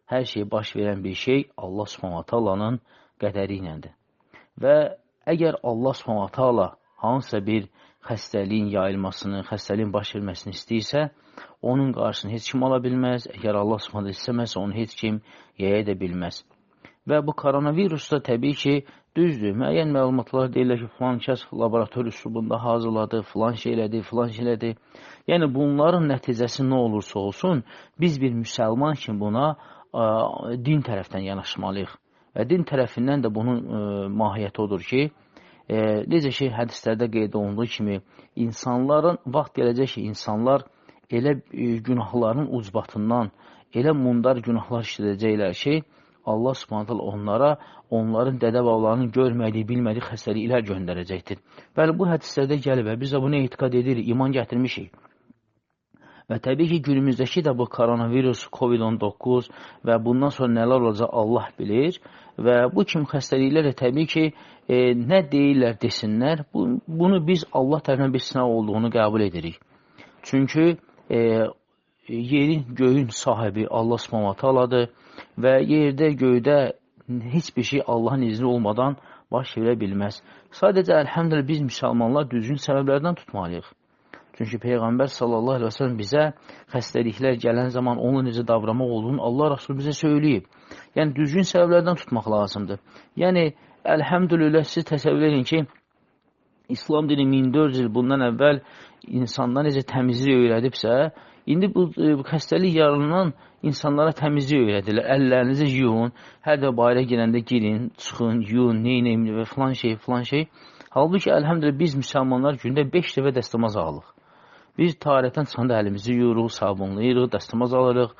Hər şey baş verən bir şey Allah Subhanahu qədəri iləndir. Və əgər Allah Subhanahu hansısa bir xəstəliyin yayılmasını, xəstəliyin baş verməsini istəyirsə, onun qarşısını heç kim ala bilməz. Əgər Allah Subhanahu istəməzsə, onu heç kim yaya edə bilməz. Və bu koronavirus da təbii ki, düzdür. Müəyyən məlumatlar deyirlər ki, filan kəs laborator üslubunda hazırladı, filan şey elədi. Yəni, bunların nəticəsi nə olursa olsun, biz bir müsəlman kimi buna din tərəfdən yanaşmalıyıq. Və din tərəfindən də bunun mahiyyəti odur ki, necə ki, hədislərdə qeyd olunduğu kimi, insanların, vaxt gələcək ki, insanlar elə günahların ucbatından, elə mundar günahlar işlədəcəklər ki, Allah Subhanahu onlara, onların dədə-babalarının görmədiyi, bilmədiyi xəstəliklər göndərəcəkdir. Bəli, bu hədislərdə gəlib və biz də buna etiqad edirik, iman gətirmişik. Və təbii ki, günümüzdəki də bu koronavirus, COVID-19 və bundan sonra nələr olacaq Allah bilir. Və bu kimi xəstəliklərlə təbii ki, nə deyirlər desinlər, bunu biz Allah tərəfindən bir sınav olduğunu qəbul edirik. Çünki yerin, göyün sahibi Allah Subhanahu taaladır və yerdə, göydə heç bir şey Allahın izni olmadan baş verə bilməz. Sadəcə, əlhəmdülillah, biz müsəlmanlar düzgün səbəblərdən tutmalıyıq. Çünki Peyğəmbər sallallahu aleyhi və sələm bizə xəstəliklər gələn zaman onunla necə davranmaq olduğunu Allah Rasulü bizə söyləyib. Yəni, düzgün səbəblərdən tutmaq lazımdır. Yəni, əlhəmdülillah, siz təsəvvür edin ki, İslam dini 1400 il bundan əvvəl insanlar necə təmizlik öyrədibsə, indi bu xəstəlik yaralanan insanlara təmizlik öyrədirlər. Əllərinizi yuyun, hər də bayra girəndə girin, çıxın, yuyun, neyin və filan şey. Halbuki, əlhəmdülillah, biz müsəlmanlar gündə 5 dəfə dəstəmaz alırıq. Biz tarixdən çıxanda əlimizi yuyuruq, sabunlayırıq, dəstəmaz alırıq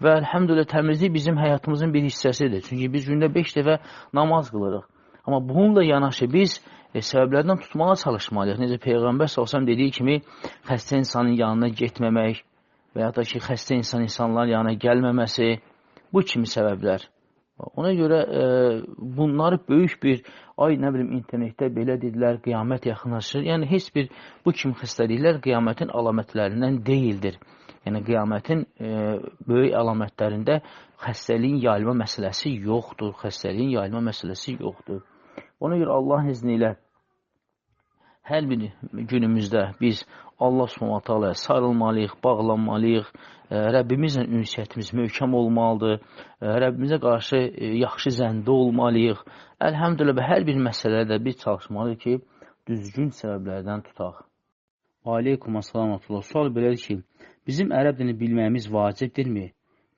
və əlhəmdülillah təmizlik bizim həyatımızın bir hissəsidir. Çünki biz gündə 5 dəfə namaz qılırıq. Amma bununla yanaşı biz səbəblərdən tutmağa çalışmalıyıq. Necə Peyğəmbər s.ə.v dediyi kimi xəstə insanın yanına getməmək və ya da ki, xəstə insanların yanına gəlməməsi, bu kimi səbəblər. Ona görə bunları böyük bir, nə bilim, internetdə belə dedilər, qiyamət yaxınlaşır. Yəni, heç bir bu kimi xəstəliklər qiyamətin əlamətlərindən deyildir. Yəni, qiyamətin böyük əlamətlərində xəstəliyin yayılma məsələsi yoxdur. Ona görə Allahın izni ilə hər bir günümüzdə biz Allah Subhanahu sarılmalıyıq, bağlanmalıyıq, Rəbbimizlə ünsiyyətimiz möhkəm olmalıdır, Rəbbimizə qarşı yaxşı zəndə olmalıyıq. Əlhəmdülillah, hər bir məsələdə biz çalışmalıyıq ki, düzgün səbəblərdən tutaq. Aleykum assalam. Sual belədir ki, bizim ərəb dilini bilməyimiz vacibdirmi?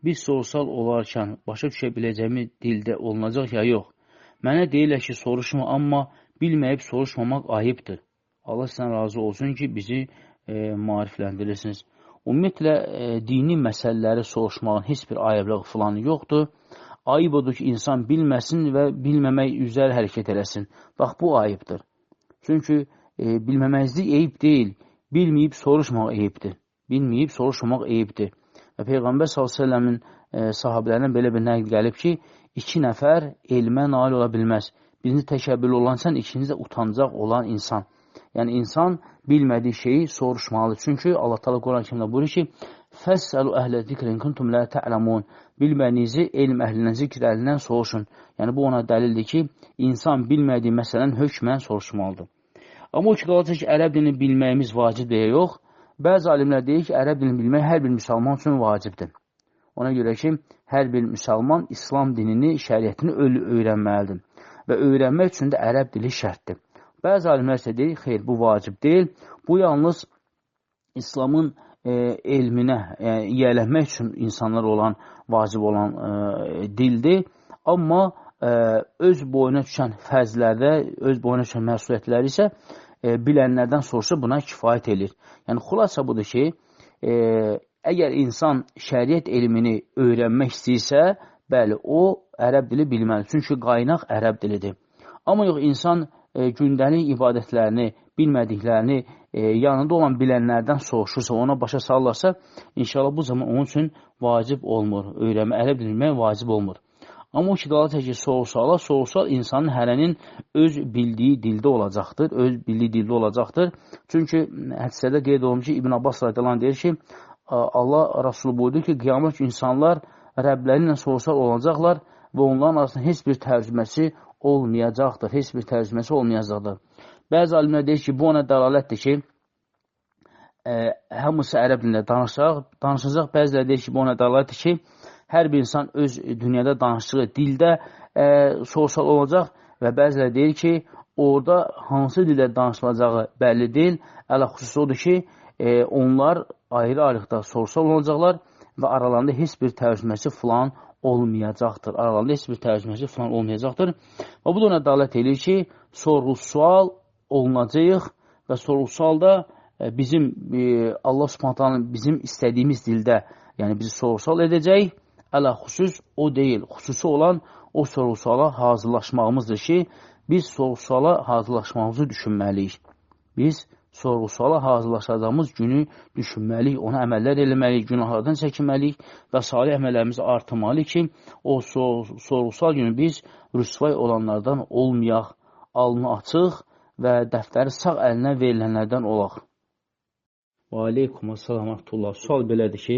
Biz sorusal olarkən başa düşə biləcəyimiz dildə olunacaq ya yox? Mənə deyirlər ki, soruşma, amma bilməyib soruşmamaq ayıbdır. Allah sizdən razı olsun ki, bizi maarifləndirirsiniz. Ümumiyyətlə, dini məsələləri soruşmağın heç bir ayıblıq falan yoxdur. Ayıb odur ki, insan bilməsin və bilməmək üzrə hərəkət eləsin. Bax, bu ayıbdır. Çünki bilməməzlik eyib deyil, bilməyib soruşmaq eyibdir. Və Peyğəmbər s.ə.v-in sahabələrindən belə bir nəql gəlib ki, 2 nəfər elmə nail ola bilməz. Birinci təkəbbürlü olan insan, ikinci də utancaq olan insan. Yəni, insan bilmədiyi şeyi soruşmalıdır. Çünki Allah Teala Quran-Kərimdə buyurur ki, Fəssəlu əhlə zikrin kuntum la ta'lamun. Bilmədiyinizi elm əhlindən, zikr əhlindən soruşun. Yəni, bu ona dəlildir ki, insan bilmədiyi məsələni hökmən soruşmalıdır. Amma o ki, qalacaq ki, ərəb dilini bilməyimiz vacib deyə yox. Bəzi alimlər deyir ki, ərəb dilini bilmək hər bir müsəlman üçün vacibdir. Ona görə ki, hər bir müsəlman İslam dinini, şəriətini öyrənməlidir. Və öyrənmək üçün də ərəb dili şərtdir. Bəzi alimlər isə deyir, xeyr, bu vacib deyil. Bu yalnız İslamın elminə yiyələnmək üçün insanlar olan, vacib olan dildir. Amma öz boyuna düşən fəzlərdə, öz boyuna düşən məsuliyyətləri isə bilənlərdən soruşsa buna kifayət edir. Yəni, xulasa budur ki, əgər insan şəriət elmini öyrənmək istəyirsə, bəli, o ərəb dili bilməlidir. Çünki qaynaq ərəb dilidir. Amma yox, insan gündəlik ibadətlərini, bilmədiklərini yanında olan bilənlərdən soruşursa, ona başa sallarsa, inşallah bu zaman onun üçün vacib olmur. Ərəb dili bilmək vacib olmur. Amma o ki, qalacaq ki, soruşal insanın hərənin öz bildiyi dildə olacaqdır. Çünki hədisədə qeyd olunmuş ki, İbn Abbas radiyallahu anh deyir ki, Allah Rasulü buyurdu ki, qiyamət insanlar Rəbləri ilə soruşal olacaqlar və onların arasında heç bir tərcüməsi olmayacaqdır. Bəzi alimlər deyir ki, bu ona dəlalətdir ki, hamısı ərəb dilində danışacaq. Bəziləri deyir ki, bu ona dəlalətdir ki, hər bir insan öz dünyada danışdığı dildə soruşal olacaq və bəziləri deyir ki, orada hansı dildə danışılacağı bəlli deyil. Ələxüsus odur ki, onlar ayrı-ayrıqda soruşal olacaqlar və aralarında heç bir tərcüməsi falan olmayacaqdır. Və bu da ona dalət edir ki, sorğu-sual olunacaq və sorğu-sualda Allah Subhanahu bizim istədiyimiz dildə, yəni bizi sorğu-sual edəcək. Ələxüsus o deyil. Xüsusi olan o sorğu-suala hazırlaşmağımızdır ki, biz sorğu-suala hazırlaşmağımızı düşünməliyik. Biz sorğu-suala hazırlaşacağımız günü düşünməliyik, ona əməllər eləməliyik, günahlardan çəkinməliyik və salih əməllərimizi artırmalıyıq ki, o sorğu-sual günü biz rüsvay olanlardan olmayaq, alnı açıq və dəftəri sağ əlinə verilənlərdən olaq. Və aleykum əssalam və rahmetullah. Sual belədir ki,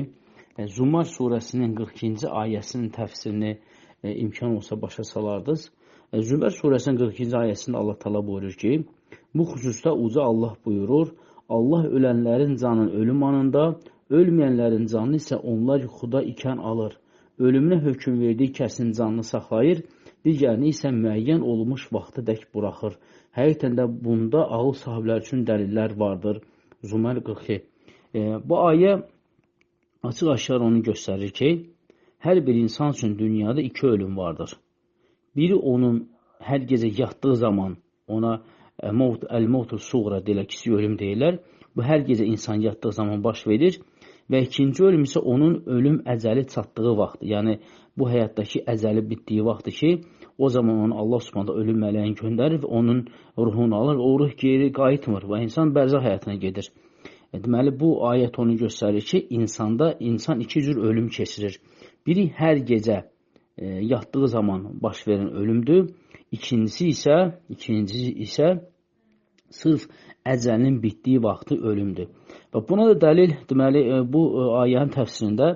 Zumar surəsinin 42-ci ayəsinin təfsirini imkan olsa başa salardınız. Zümər surəsinin 42-ci ayəsində Allah təala buyurur ki, bu xüsusda uca Allah buyurur, Allah ölənlərin canını ölüm anında, ölməyənlərin canını isə onlar yuxuda ikən alır. Ölümünə hökm verdiyi kəsin canını saxlayır, digərini isə müəyyən olunmuş vaxtı dək buraxır. Həqiqətən də bunda ağıl sahibləri üçün dəlillər vardır. Zumər 42. Bu ayə açıq-aşkar onu göstərir ki, hər bir insan üçün dünyada iki ölüm vardır. Biri onun hər gecə yatdığı zaman ona əl-mautul suğra deyilər, kiçik ölüm deyirlər. Bu hər gecə insan yatdığı zaman baş verir və ikinci ölüm isə onun ölüm əcəli çatdığı vaxtdır. Yəni bu həyatdakı əcəli bitdiyi vaxtdır ki, o zaman onu Allah Subhanahu ölüm mələyini göndərir və onun ruhunu alır. O ruh geri qayıtmır və insan bərzəx həyatına gedir. Deməli, bu ayət onu göstərir ki, insan iki cür ölüm keçirir. Biri hər gecə yatdığı zaman baş verən ölümdür. İkincisi isə sırf əcəlinin bitdiyi vaxtı ölümdür. Və buna da dəlil, deməli, bu ayənin təfsirində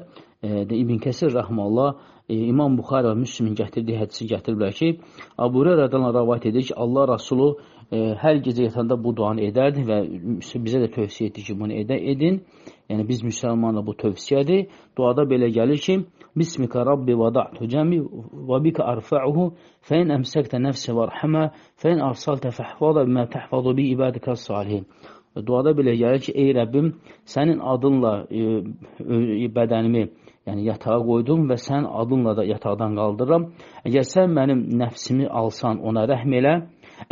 İbn Kəsir rəhməllah İmam Buxari və Müslimin gətirdiyi hədisi gətiriblər ki, Əbu Hüreyrədən rəvayət edir ki, Allah Rasulü hər gecə yatanda bu duanı edərdi və bizə də tövsiyə etdi ki, bunu edin. Yəni biz müsəlmanla bu tövsiyədir. Duada belə gəlir ki, Bismika Rabbi vada'tu cəmi və bika arfa'uhu fəin əmsəkdə nəfsi vərhəmə fəin arsaltə fəhvada bimə təhvadu bi ibadikə salihin. Duada belə gəlir ki, ey Rəbbim, sənin adınla bədənimi yatağa qoydum və sənin adınla da yataqdan qaldırıram. Əgər sən mənim nəfsimi alsan, ona rəhm elə.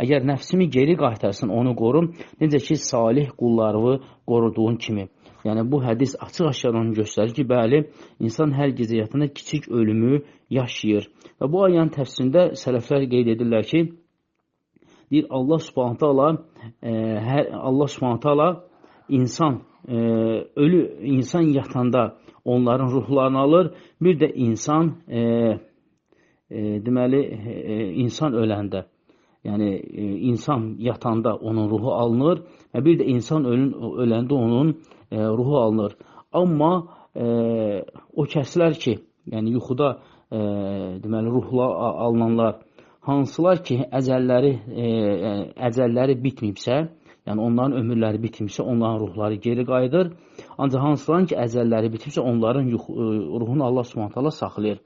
Əgər nəfsimi geri qaytarsan, onu qorum. Necə ki, salih qullarını qoruduğun kimi. Yəni, bu hədis açıq-aşkar onu göstərir ki, bəli, insan hər gecə yatanda kiçik ölümü yaşayır. Və bu ayənin təfsirində sələflər qeyd edirlər ki, deyir, Allah Subhanahu taala insan yatanda onların ruhlarını alır. Bir də insan öləndə, yəni insan yatanda onun ruhu alınır və bir də insan öləndə onun ruhu alınır. Amma o kəslər ki, yəni yuxuda ruhlar alınanlar, hansılar ki, əcəlləri bitməyibsə, yəni onların ömürləri bitməyibsə, onların ruhları geri qayıdır. Ancaq hansıların ki, əcəlləri bitibsə, onların ruhunu Allah Subhanahu taala saxlayır.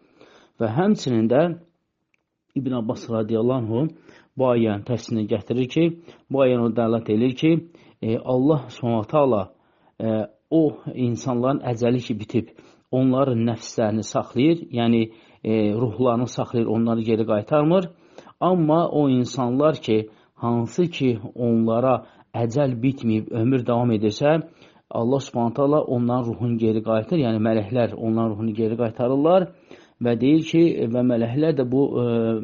Və həmçinin də İbn Abbas radiyallahu anhu bu ayənin təfsirini gətirir ki, bu ayəni dəlalət edir ki, Allah Subhanahu taala o insanların əcəli ki bitib, onların nəfslərini saxlayır, yəni ruhlarını saxlayır, onları geri qaytarmır. Amma o insanlar ki, hansı ki onlara əcəl bitməyib, ömür davam edirsə, Allah Subhanahu taala onların ruhunu geri qaytarır, yəni mələklər onların ruhunu geri qaytarırlar və deyir ki, və mələklər də bu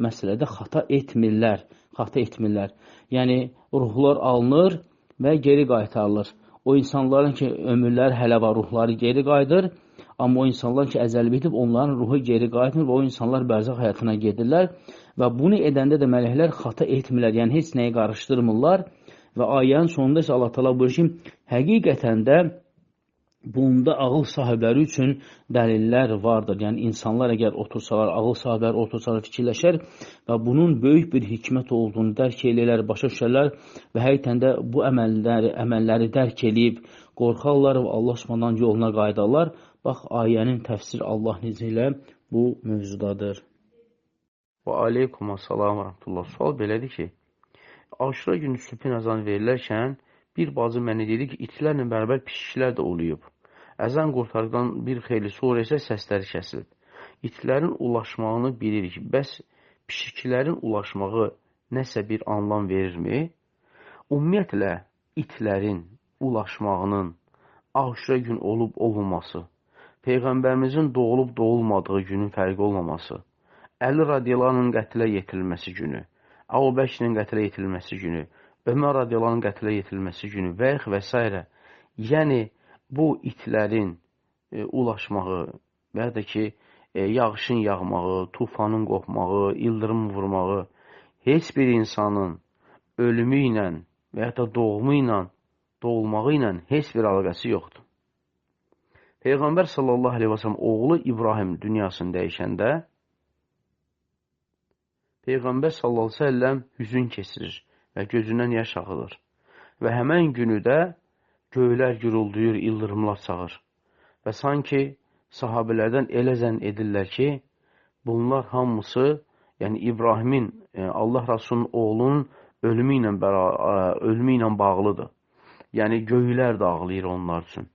məsələdə xata etmirlər. Yəni, ruhlar alınır və geri qaytarılır. O insanların ki, ömürləri hələ var, ruhları geri qayıdır, amma o insanlar ki, əcəl bitib, onların ruhu geri qayıtmır və o insanlar bərzəx həyatına gedirlər və bunu edəndə də mələklər xata etmirlər, yəni heç nəyi qarışdırmırlar və ayənin sonunda isə Allah təala buyurur ki, həqiqətən də bunda ağıl sahibləri üçün dəlillər vardır. Yəni, insanlar əgər otursalar, ağıl sahibləri otursalar, fikirləşər və bunun böyük bir hikmət olduğunu dərk eləyərlər, başa düşərlər və həqiqətən də bu əməlləri dərk eləyib, qorxarlar və Allah Subhanahu yoluna qayıdarlar. Bax, ayənin təfsiri Allah necə ilə bu mövzudadır. Və aleykum assalam və rahmetullah. Sual belədir ki, Aşura günü sübhün əzan verilərkən bir bacı mənə dedi ki, itlərlə bərabər pişiklər də oluyub. Əzan qurtardan bir xeyli sonra isə səsləri kəsilib. İtlərin ulaşmağını bilirik. Bəs pişiklərin ulaşmağı nəsə bir anlam verirmi? Ümumiyyətlə, itlərin ulaşmağının Aşura gün olub olmaması, Peyğəmbərimizin doğulub doğulmadığı günün fərqi olmaması, Əli radiyalarının qətlə yetirilməsi günü, Əbu Bəkirin qətlə yetirilməsi günü, Ömər radiyalarının qətlə yetirilməsi günü və s. Yəni, bu itlərin ulaşmağı və ya da ki, yağışın yağmağı, tufanın qopmağı, ildırım vurmağı heç bir insanın ölümü ilə və ya da doğumu ilə, doğulmağı ilə heç bir əlaqəsi yoxdur. Peyğəmbər sallallahu aleyhi və sələm oğlu İbrahim dünyasını dəyişəndə Peyğəmbər sallallahu aleyhi və səlləm hüzün keçirir və gözündən yaş axıdır. Və həmən günü də göylər gürulduyur, ildırımlar çağır. Və sanki sahabələrdən elə zənn edirlər ki, bunlar hamısı, yəni İbrahimin, Allah Rasulunun oğlunun ölümü ilə bağlıdır. Yəni göylər də ağlayır onlar üçün.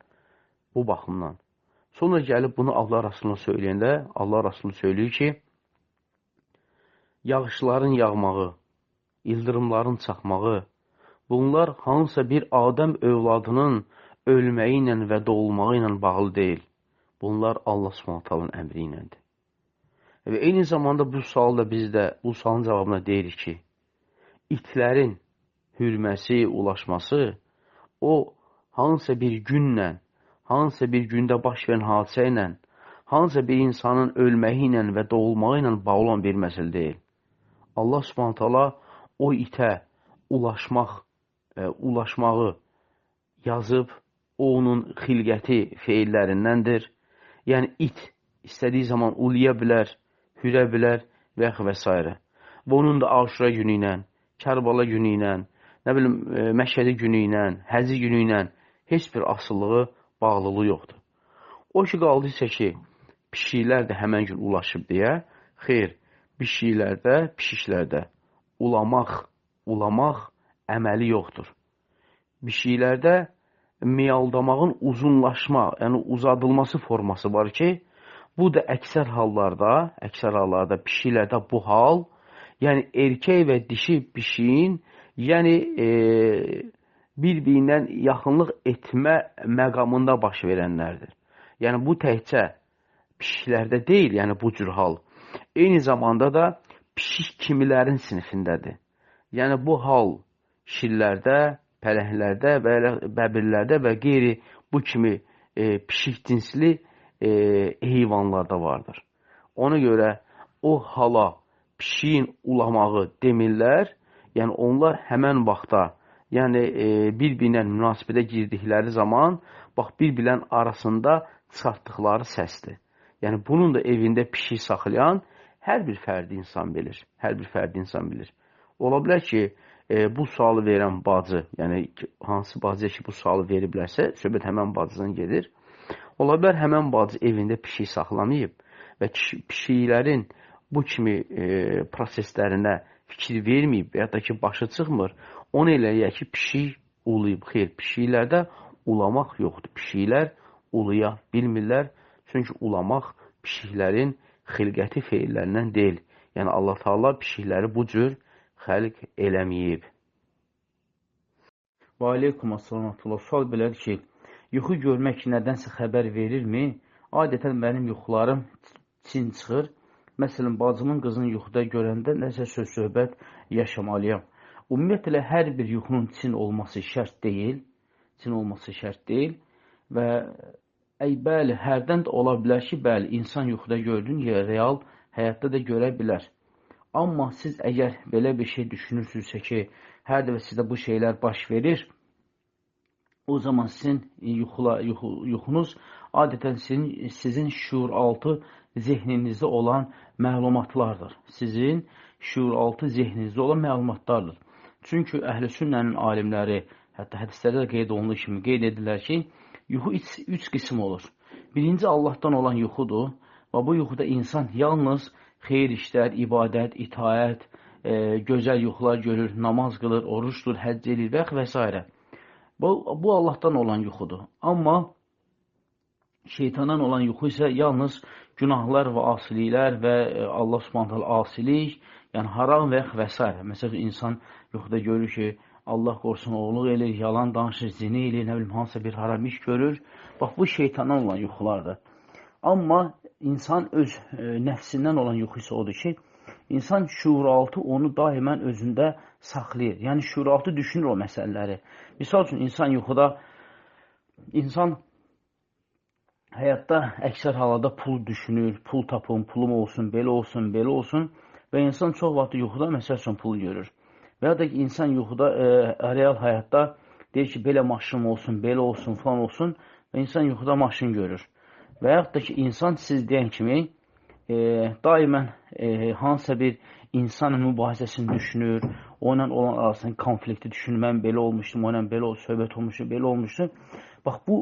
Bu baxımdan. Sonra gəlib bunu Allah Rasuluna söyləyəndə, Allah Rasulü söylüyor ki, yağışların yağmağı, ildırımların çaxmağı, bunlar hansısa bir Adəm övladının ölməyi ilə və doğulmağı ilə bağlı deyil. Bunlar Allah Subhanahu əmri iləndir. Və eyni zamanda bu sualda biz də bu sualın cavabına deyirik ki, itlərin hürməsi, ulaşması, o hansısa bir günlə, hansısa bir gündə baş verən hadisə ilə, hansısa bir insanın ölməyi ilə və doğulmağı ilə bağlı olan bir məsələ deyil. Allah Subhanahu o itə ulaşmağı yazıb, o onun xilqəti feillərindəndir. Yəni, it istədiyi zaman uluya bilər, hürə bilər və s. Və onun da Aşura günü ilə, Kərbala günü ilə, Məşədi günü ilə, Həzi günü ilə heç bir asıllığı, bağlılığı yoxdur. O ki, qaldı isə ki, pişiklər də həmən gün ulaşıb deyə, xeyr, pişiklərdə ulamaq əməli yoxdur. Pişiklərdə miyaldamağın uzunlaşma, yəni uzadılması forması var ki, bu da əksər hallarda pişiklərdə bu hal, yəni erkək və dişi pişiyin, yəni bir-birindən yaxınlıq etmə məqamında baş verənlərdir. Yəni bu təkcə pişiklərdə deyil, yəni bu cür hal. Eyni zamanda da pişik kimilərin sinifindədir. Yəni bu hal şirlərdə, pələklərdə, bəbirlərdə və qeyri bu kimi pişik cinsli heyvanlarda vardır. Ona görə o hala pişiyin ulamağı demirlər, yəni onlar həmən vaxtda, yəni bir-birinə münasibətə girdikləri zaman, bax bir-birinin arasında çıxartdıqları səsdir. Yəni bunun da evində pişik saxlayan hər bir fərdi insan bilir. Ola bilər ki, bu sualı verən bacı, yəni hansı bacıya ki bu sualı veriblərsə, söhbət həmən bacıdan gedir. Ola bilər həmən bacı evində pişik saxlamayıb və pişiklərin bu kimi proseslərinə fikir verməyib və ya da ki başı çıxmır, onu eləyək ki, pişik uluyub. Xeyr, pişiklərdə ulamaq yoxdur. Pişiklər uluya bilmirlər, çünki ulamaq pişiklərin xilqəti feillərindən deyil. Yəni Allah Taala pişikləri bu cür xəlq eləməyib. Və aleykum assalam. Sual belədir ki, yuxu görmək nədənsə xəbər verirmi? Adətən mənim yuxularım çin çıxır. Məsələn, bacımın qızını yuxuda görəndə nəsə söz-söhbət yaşamalıyam. Ümumiyyətlə, hər bir yuxunun çin olması şərt deyil. Və bəli, hərdən də ola bilər ki, bəli, insan yuxuda gördüyün yer real həyatda da görə bilər. Amma siz əgər belə bir şey düşünürsünüzsə ki, hər dəfə sizdə bu şeylər baş verir, o zaman sizin yuxunuz adətən sizin şuuraltı zehninizdə olan məlumatlardır. Çünki Əhl-i Sünnənin alimləri, hətta hədislərdə də qeyd olunduğu kimi qeyd edirlər ki, yuxu üç qism olur. Birinci Allahdan olan yuxudur və bu yuxuda insan yalnız xeyir işlər, ibadət, itaət, gözəl yuxular görür, namaz qılır, oruç tutur, həcc edir və s. Bu Allahdan olan yuxudur. Amma şeytandan olan yuxu isə yalnız günahlar və asiliklər və Allah Subhanahu asilik, yəni haram və s. Məsələn, insan yuxuda görür ki, Allah qorusun, oğluq eləyir, yalan danışır, zini eləyir, nə bilim, hansısa bir haram iş görür. Bax, bu şeytandan olan yuxulardır. Amma insan öz nəfsindən olan yuxu isə odur ki, insan şuuraltı onu daimən özündə saxlayır. Yəni, şuuraltı düşünür o məsələləri. Misal üçün, insan yuxuda, insan həyatda əksər halada pul düşünür, pul tapım, pulum olsun, belə olsun, belə olsun və insan çox vaxt yuxuda məsəl üçün pul görür. Və ya da ki, insan yuxuda, real həyatda deyir ki, belə maşın olsun, belə olsun, falan olsun və insan yuxuda maşın görür. Və yaxud da ki, insan siz deyən kimi daimən hansısa bir insan mübahisəsini düşünür, o ilə olan arasında konflikti düşünür, mən belə olmuşdum, o ilə belə söhbət olmuşdu, belə olmuşdu. Bax, bu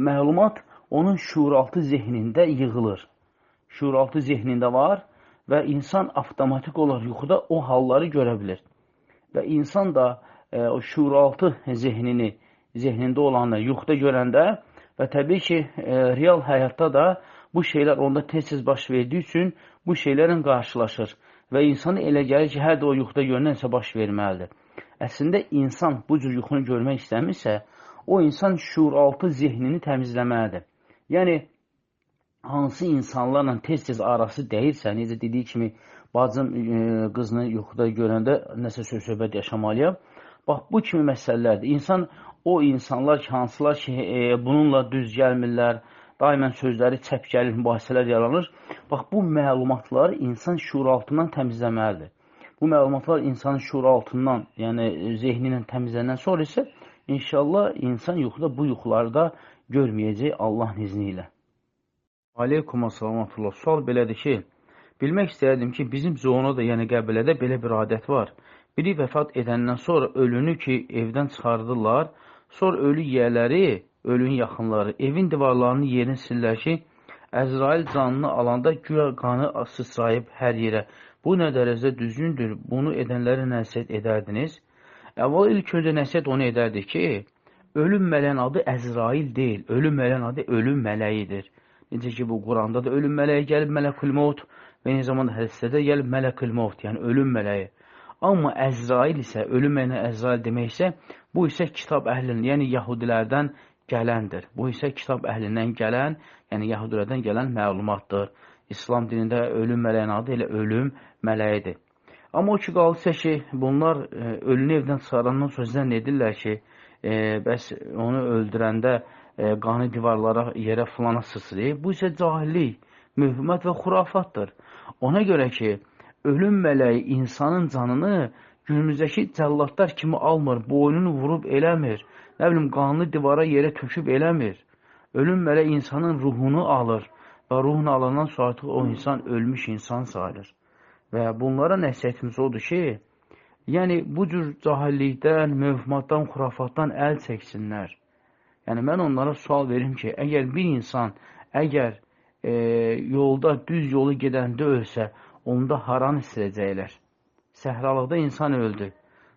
məlumat onun şuuraltı zehnində yığılır. Şuuraltı zehnində var və insan avtomatik olaraq yuxuda o halları görə bilir. Və insan da o şuuraltı zehnində olanı yuxuda görəndə və təbii ki, real həyatda da bu şeylər onda tez-tez baş verdiyi üçün bu şeylərlə qarşılaşır. Və insana elə gəlir ki, hər də o yuxuda görünənsə baş verməlidir. Əslində, insan bu cür yuxunu görmək istəmirsə, o insan şuuraltı zehnini təmizləməlidir. Yəni, hansı insanlarla tez-tez arası dəyirsə, necə dediyi kimi, bacım qızını yuxuda görəndə nəsə söhbət yaşamalıyam. Bax, bu kimi məsələlərdir. İnsan, o insanlar ki, hansılar ki, bununla düz gəlmirlər, daimən sözləri çəpgəli mübahisələr yaranır. Bax, bu məlumatları insan şuuraltından təmizləməlidir. Bu məlumatlar insanın şuuraltından, yəni zehni ilə təmizlənən sonra isə inşallah insan yuxuda bu yuxularda görməyəcək Allahın izni ilə. Aleykum əsalamatullah. Sual belədir ki, bilmək istəyərdim ki, bizim zonada, yəni qəbilədə belə bir adət var. Biri vəfat edəndən sonra ölünü ki, evdən çıxardırlar, sonra ölü yiyələri, ölünün yaxınları evin divarlarını yerini silirlər ki, Əzrail canını alanda güya qanı sıçrayıb hər yerə. Bu nə dərəcədə düzgündür? Bunu edənlərə nəsihət edərdiniz? Əvvəl ilk öncə nəsihət onu edərdi ki, ölüm mələyin adı Əzrail deyil, ölüm mələyin adı ölüm mələyidir. Necə ki, bu Quranda da ölüm mələyi gəlib Mələkül Mevt və eyni zamanda hədisdə gəlib Mələkül Mevt, yəni ölüm mələyi. Amma Əzrail isə, ölüm mələyinə Əzrail demək isə, bu isə kitab əhlinin, yəni Yahudilərdən gələndir. Bu isə kitab əhlindən gələn, yəni Yahudilərdən gələn məlumatdır. İslam dinində ölüm mələyin adı elə ölüm mələyidir. Amma o ki, qalırsa ki, bunlar ölünü evdən çıxarandan sonra zənn edirlər ki, bəs onu öldürəndə qanı divarlara, yerə filana sıçrayıb. Bu isə cahillik, mühümət və xurafatdır. Ona görə ki, ölüm mələyi insanın canını günümüzdəki cəllatlar kimi almır, boynunu vurub eləmir, nə bilim, qanlı divara yerə töküb eləmir. Ölüm mələyi insanın ruhunu alır və ruhunu alandan sonra artıq o insan ölmüş insan sayılır. Və bunlara nəsiyyətimiz odur ki, yəni bu cür cahillikdən, mövhumatdan, xurafatdan əl çəksinlər. Yəni mən onlara sual verim ki, əgər bir insan, əgər yolda, düz yolu gedəndə ölsə, onda haranı siləcəklər? Səhralıqda insan öldü,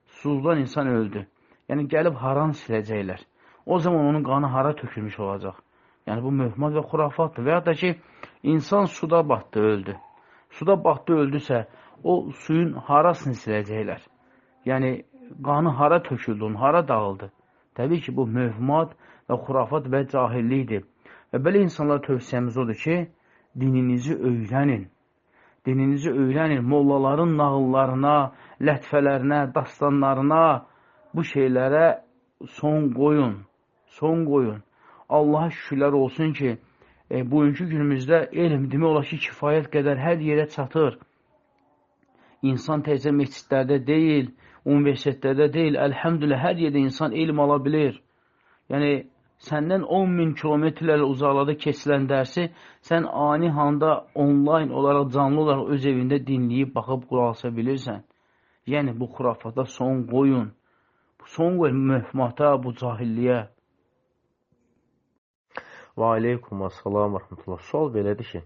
susuzdan insan öldü. Yəni gəlib haranı siləcəklər? O zaman onun qanı hara tökülmüş olacaq? Yəni bu mövhumat və xurafatdır. Və ya da ki, insan suda batdı, öldü. Suda batdı, öldüsə, o suyun harasını siləcəklər? Yəni qanı hara töküldü, onun hara dağıldı? Təbii ki, bu mövhumat və xurafat və cahillikdir. Və belə insanlara tövsiyəmiz odur ki, dininizi öyrənin. Dininizi öyrənin, mollaların nağıllarına, lətifələrinə, dastanlarına, bu şeylərə son qoyun, son qoyun. Allaha şükürlər olsun ki, bugünkü günümüzdə elm demək olar ki, kifayət qədər hər yerə çatır. İnsan tezə məscidlərdə deyil, universitetlərdə deyil, əlhəmdülillah, hər yerdə insan elm ala bilir. Yəni, səndən 10.000 kilometrlərlə uzaqlarda keçilən dərsi sən ani handa onlayn olaraq, canlı olaraq öz evində dinləyib, baxıb, qulaq asa bilirsən. Yəni, bu xurafata son qoyun. Son qoyun mövhumata, bu cahilliyə. Və aleykum əssalam və rəhmətullah. Sual belədir ki,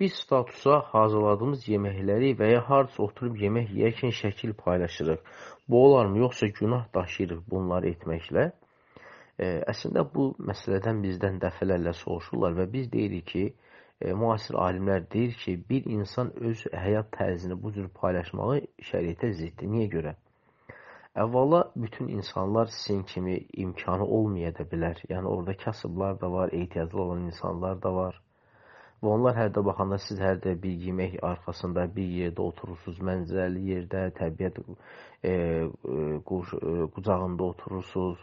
biz statusa hazırladığımız yeməkləri və ya harca oturub yemək yeyərkən şəkil paylaşırıq. Bu olarmı, yoxsa günah daşıyırıq bunları etməklə? Əslində bu məsələdən bizdən dəfələrlə soruşurlar və biz deyirik ki, müasir alimlər deyir ki, bir insan öz həyat tərzini bu cür paylaşmağı şəriətə ziddir. Niyə görə? Əvvəla, bütün insanlar sizin kimi imkanı olmaya da bilər. Yəni, orada kasıblar da var, ehtiyaclı olan insanlar da var. Və onlar hərdə baxanda siz hərdə bir yemək arxasında bir yerdə oturursunuz, mənzərəli yerdə, təbiət qucağında oturursunuz,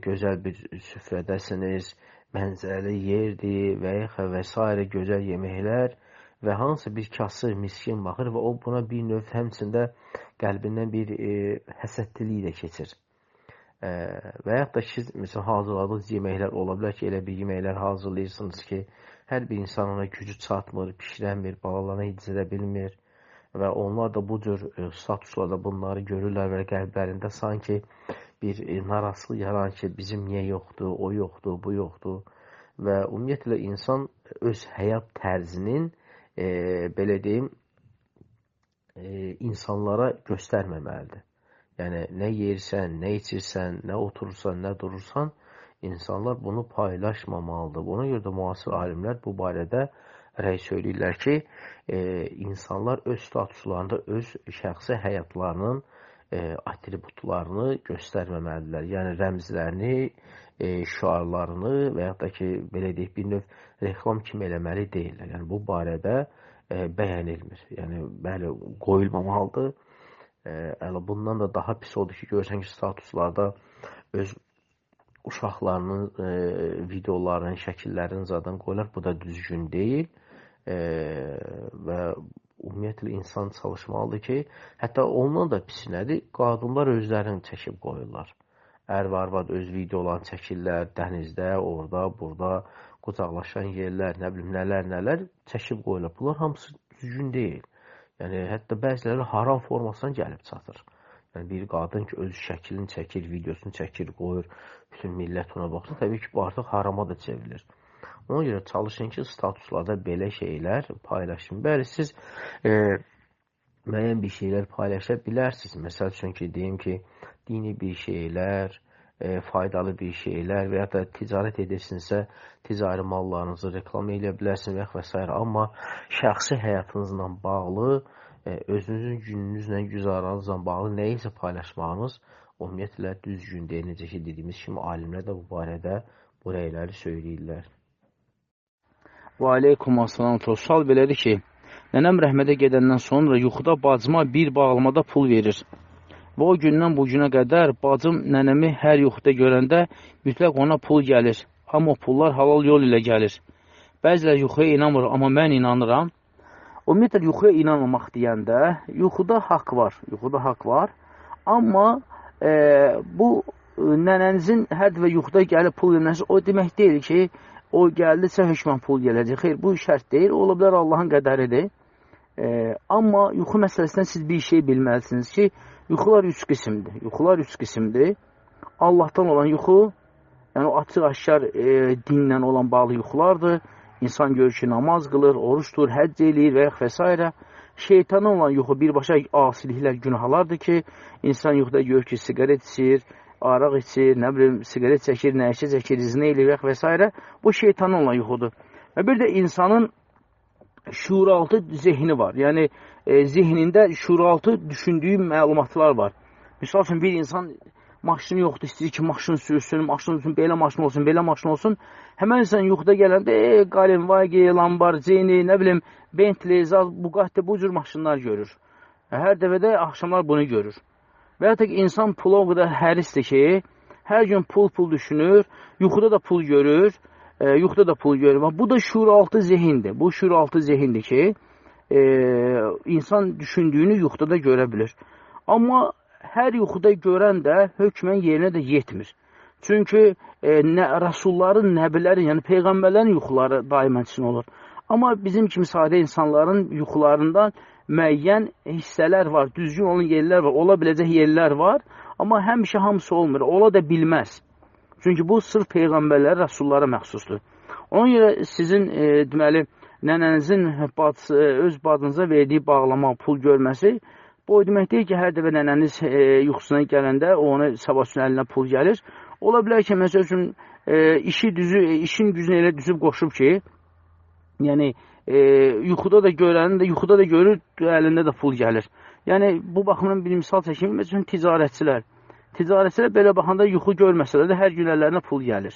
gözəl bir süfrədəsiniz, mənzərəli yerdir və s. gözəl yeməklər və hansısa bir kasıb, miskin baxır və o buna bir növ həmçində qəlbindən bir həsədlilik də keçir. Və yaxud da ki, məsələn, hazırladığınız yeməklər ola bilər ki, elə bir yeməklər hazırlayırsınız ki, hər bir insan ona gücü çatmır, pişirənmir, balalarına hic edə bilmir və onlar da bu cür statuslarda bunları görürlər və qəlblərində sanki bir narazılıq yaran ki, bizim niyə yoxdur, o yoxdur, bu yoxdur və ümumiyyətlə insan öz həyat tərzinin belə deyim, insanlara göstərməməlidir. Yəni, nə yersən, nə içirsən, nə oturursan, nə durursan, insanlar bunu paylaşmamalıdır. Ona görə də müasir alimlər bu barədə rəy söyləyirlər ki, insanlar öz statuslarında öz şəxsi həyatlarının atributlarını göstərməməlidirlər. Yəni, rəmzlərini, şüarlarını və yaxud da ki, belə deyək, bir növ reklam kimi eləməli deyirlər. Yəni, bu barədə bəyənilmir. Yəni, bəli, qoyulmamalıdır. Bundan da daha pis odur ki, görürsən ki, statuslarda öz uşaqlarının videolarının, şəkillərinin zaten qoyurlar. Bu da düzgün deyil və ümumiyyətlə insan çalışmalıdır ki, hətta ondan da pis nədir? Qadınlar özlərini çəkib qoyurlar. Ər və arvad öz videolarını çəkirlər, dənizdə, orada, burada, qucaqlaşan yerlər, nə bilim, nələr çəkib qoyurlar. Bunlar hamısı düzgün deyil. Yəni, hətta bəziləri haram formasına gəlib çatır. Yəni, bir qadın ki, öz şəklini çəkir, videosunu çəkir, qoyur, bütün millət ona baxsın, təbii ki, bu artıq harama da çevrilir. Ona görə çalışın ki, statuslarda belə şeylər paylaşın. Bəli, siz müəyyən bir şeylər paylaşa bilərsiniz. Məsəl üçün ki, deyim ki, dini bir şeylər, faydalı bir şeylər və ya da ticarət edirsinizsə, ticari mallarınızı reklam edə bilərsiniz və s. Amma şəxsi həyatınızla bağlı, özünüzün gününüzlə, güzaranınızla bağlı nəyisə paylaşmağınız ümumiyyətlə düzgün deyil. Necə ki, dediyimiz kimi, alimlər də bu barədə bu rəyləri söyləyirlər. Və aleykum assalam. Sual belədir ki, nənəm rəhmətə gedəndən sonra yuxuda bacıma bir bağlamada pul verir. Və o gündən bu günə qədər bacım nənəmi hər yuxuda görəndə mütləq ona pul gəlir. Amma o pullar halal yol ilə gəlir. Bəzilər yuxuya inanmır, amma mən inanıram. Ümumiyyətlə, yuxuya inanmamaq deyəndə, yuxuda haqq var. Yuxuda haqq var. Amma bu nənənizin hər dəfə yuxuda gəlib pul verməsi o demək deyil ki, o gəldisə hökmən pul gələcək. Xeyr, bu şərt deyil. Ola bilər Allahın qədəridir. Amma yuxu məsələsindən siz bir şey bilməlisiniz ki, yuxular üç qismdir. Yuxular üç qismdir. Allahdan olan yuxu, yəni o açıq-aşkar dinlə olan bağlı yuxulardır. İnsan görür ki, namaz qılır, oruç tutur, həcc eləyir və və s. Şeytana olan yuxu birbaşa asiliklər, günahlardır ki, insan yuxuda görür ki, siqaret içir, araq içir, nə bilim, siqaret çəkir, nəşə çəkir, izinə eləyir və s. Bu şeytana olan yuxudur. Və bir də insanın şuuraltı zehni var. Yəni, zehnində şuuraltı düşündüyü məlumatlar var. Misal üçün, bir insan maşını yoxdur, istəyir ki, maşın sürsün, belə maşın olsun, belə maşın olsun. Həmən insan yuxuda gələndə, Galenvagi, Lamborghini, nə bilim, Bentley, Bugatti, bu cür maşınlar görür. Hər dəfədə axşamlar bunu görür. Və ya da ki, insan pula o qədər hərisdir ki, hər gün pul düşünür, yuxuda da pul görür, yuxuda da pul görür. Bu da şuuraltı zehindir. Bu şuuraltı zehindir ki, insan düşündüyünü yuxuda da görə bilir. Amma hər yuxuda görən də hökmən yerinə də yetmir. Çünki Rasulların, nəbilərin, yəni Peyğəmbərlərin yuxuları daimən üçün olur. Amma bizim kimi sadə insanların yuxularından müəyyən hissələr var, düzgün olan yerlər var, ola biləcək yerlər var, amma həmişə hamısı olmur, ola da bilməz. Çünki bu sırf Peyğəmbərlər, Rasullara məxsusdur. Ona görə sizin, deməli, nənənizin öz bacınıza verdiyi bağlama, pul görməsi, bu o demək deyil ki, hər dəfə nənəniz yuxusuna gələndə ona sabah üçün əlinə pul gəlir. Ola bilər ki, məsəl üçün, işin gücünü elə düzüb qoşub ki, yəni, yuxuda da görənin də, yuxuda da görür, əlində də pul gəlir. Yəni, bu baxımdan bir misal çəkim, məsələn, ticarətçilər belə baxanda yuxu görməsələr də hər gün əllərinə pul gəlir.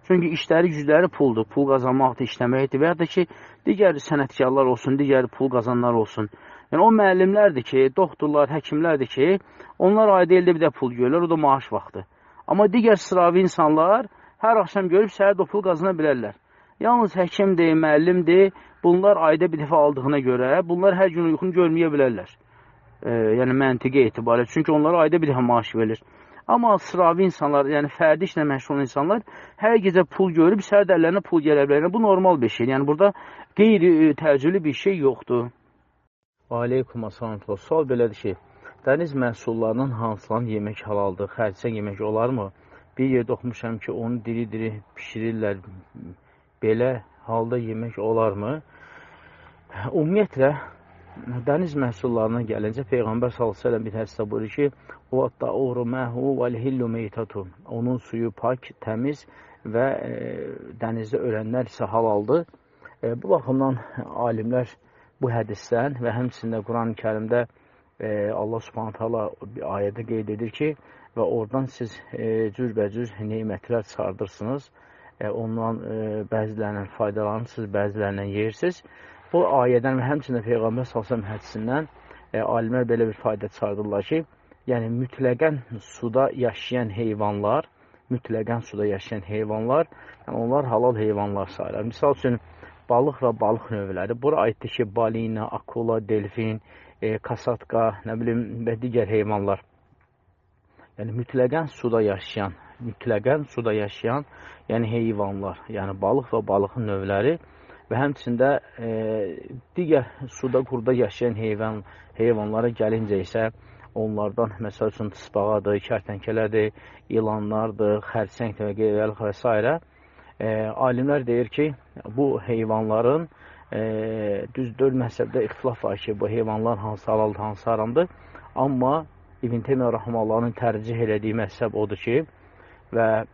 Çünki işləri, gücləri puldur, pul qazanmaqdır, işləməkdir və ya da ki, digər sənətkarlar olsun, digər pul qazanlar olsun. Yəni, o müəllimlərdir ki, doktorlar, həkimlərdir ki, onlar ayda ildə bir də pul görürlər, o da maaş vaxtı. Amma digər sıravi insanlar hər axşam görüb səhər o pul qazana bilərlər. Yalnız həkimdir, müəllimdir, bunlar ayda bir dəfə aldığına görə, bunlar hər gün yuxunu görməyə bilərlər. Yəni, məntiqi etibarı. Çünki onlara ayda bir dəfə maaş verilir. Amma sıravi insanlar, yəni fərdi işlə məşğul olan insanlar hər gecə pul görüb, səhər əllərinə pul gələ bilər. Yəni, bu normal bir şey. Yəni, burada qeyri-təəccüblü bir şey yoxdur. Aleykum assalam. Sual belədir ki, dəniz məhsullarının hansılarını yemək halaldır? Xərçəng yemək olarmı? Bir yerdə oxumuşam ki, onu diri-diri pişirirlər. Belə halda yemək olarmı? Ümumiyyətlə, dəniz məhsullarına gəlincə Peyğəmbər s.ə.v bir hədisdə buyurur ki, onun suyu pak, təmiz və dənizdə ölənlər isə halaldır. Bu baxımdan alimlər bu hədisdən və həmçində Quran-ı Kərimdə Allah Subhanahu taala bir ayədə qeyd edir ki, və oradan siz cürbəcür nemətlər çıxardırsınız, ondan bəzilərindən faydalanırsınız, bəzilərindən yeyirsiniz. Bu ayədən və həmçində Peyğəmbər s.ə.v hədisindən alimlər belə bir fayda çıxardırlar ki, yəni mütləqən suda yaşayan heyvanlar, yəni onlar halal heyvanlar sayılır. Misal üçün, balıq və balıq növləri, bura aiddir ki, balina, akula, delfin, kasatka, nə bilim, və digər heyvanlar. Yəni, mütləqən suda yaşayan, yəni heyvanlar, yəni balıq və balığın növləri və həmçində digər suda, qurda yaşayan heyvanlara gəlincə isə onlardan, məsəl üçün, tısbağadır, kərtənkələdir, ilanlardır, xərçəngdir və s. Alimlər deyir ki, bu heyvanların düz 4 məhzəbdə ixtilaf var ki, bu heyvanlar hansı halaldır, hansı haramdır. Amma İbn Teymiyyə Rəhməllahın tərcih elədiyi məhzəb odur ki, və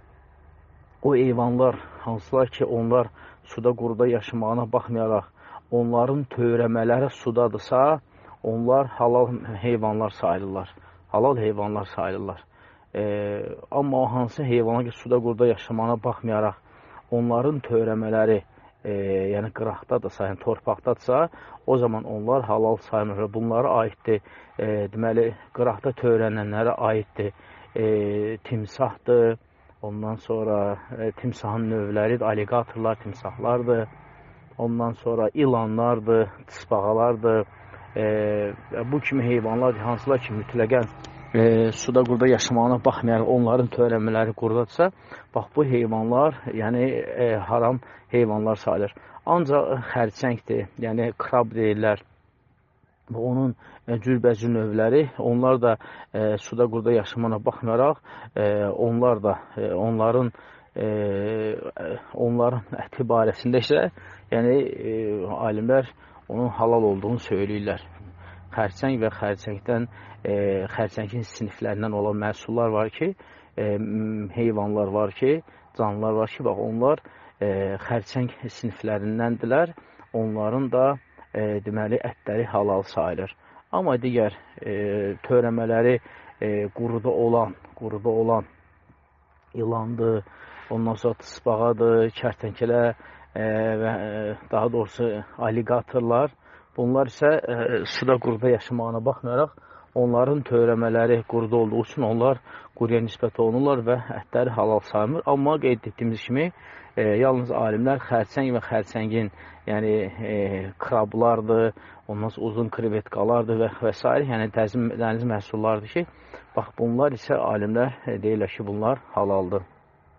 o heyvanlar hansılar ki, onlar suda, quruda yaşamağına baxmayaraq, onların tövrəmələri sudadırsa, onlar halal heyvanlar sayılırlar. Amma o hansı heyvanlar ki, suda, quruda yaşamağına baxmayaraq, onların törəmələri, yəni qıraqdadırsa, yəni torpaqdadırsa, o zaman onlar halal sayılır. Bunlara aiddir, deməli, qıraqda törənənlərə aiddir, timsahdır, ondan sonra timsahın növləridir, aligatorlar, timsahlardır, ondan sonra ilanlardır, tısbağalardır. Bu kimi heyvanlar, hansılar ki, mütləqən suda, quruda yaşamağına baxmayaraq onların törəmələri qurudadırsa, bax, bu heyvanlar, yəni haram heyvanlar sayılır. Ancaq xərçəngdir, yəni krab deyirlər, onun cürbəcür növləri, onlar da suda, quruda yaşamağına baxmayaraq, onların əti barəsində isə, yəni alimlər onun halal olduğunu söyləyirlər. Xərçəng və xərçəngin siniflərindən olan məhsullar var ki, heyvanlar var ki, canlılar var ki, bax, onlar xərçəng siniflərindəndirlər, onların da deməli, ətləri halal sayılır. Amma digər törəmələri quruda olan ilandır, ondan sonra tısbağadır, kərtənkələ və daha doğrusu aligatorlar, bunlar isə suda, quruda yaşamağına baxmayaraq, onların törəmələri quruda olduğu üçün onlar quruya nisbət olunurlar və ətləri halal sayılmır. Amma qeyd etdiyimiz kimi, yalnız alimlər xərçəng və xərçəngin, yəni krablardır, ondan sonra uzun krevetkalardır və s. Yəni dəniz məhsullardır ki, bax, bunlar isə alimlər deyirlər ki, bunlar halaldır.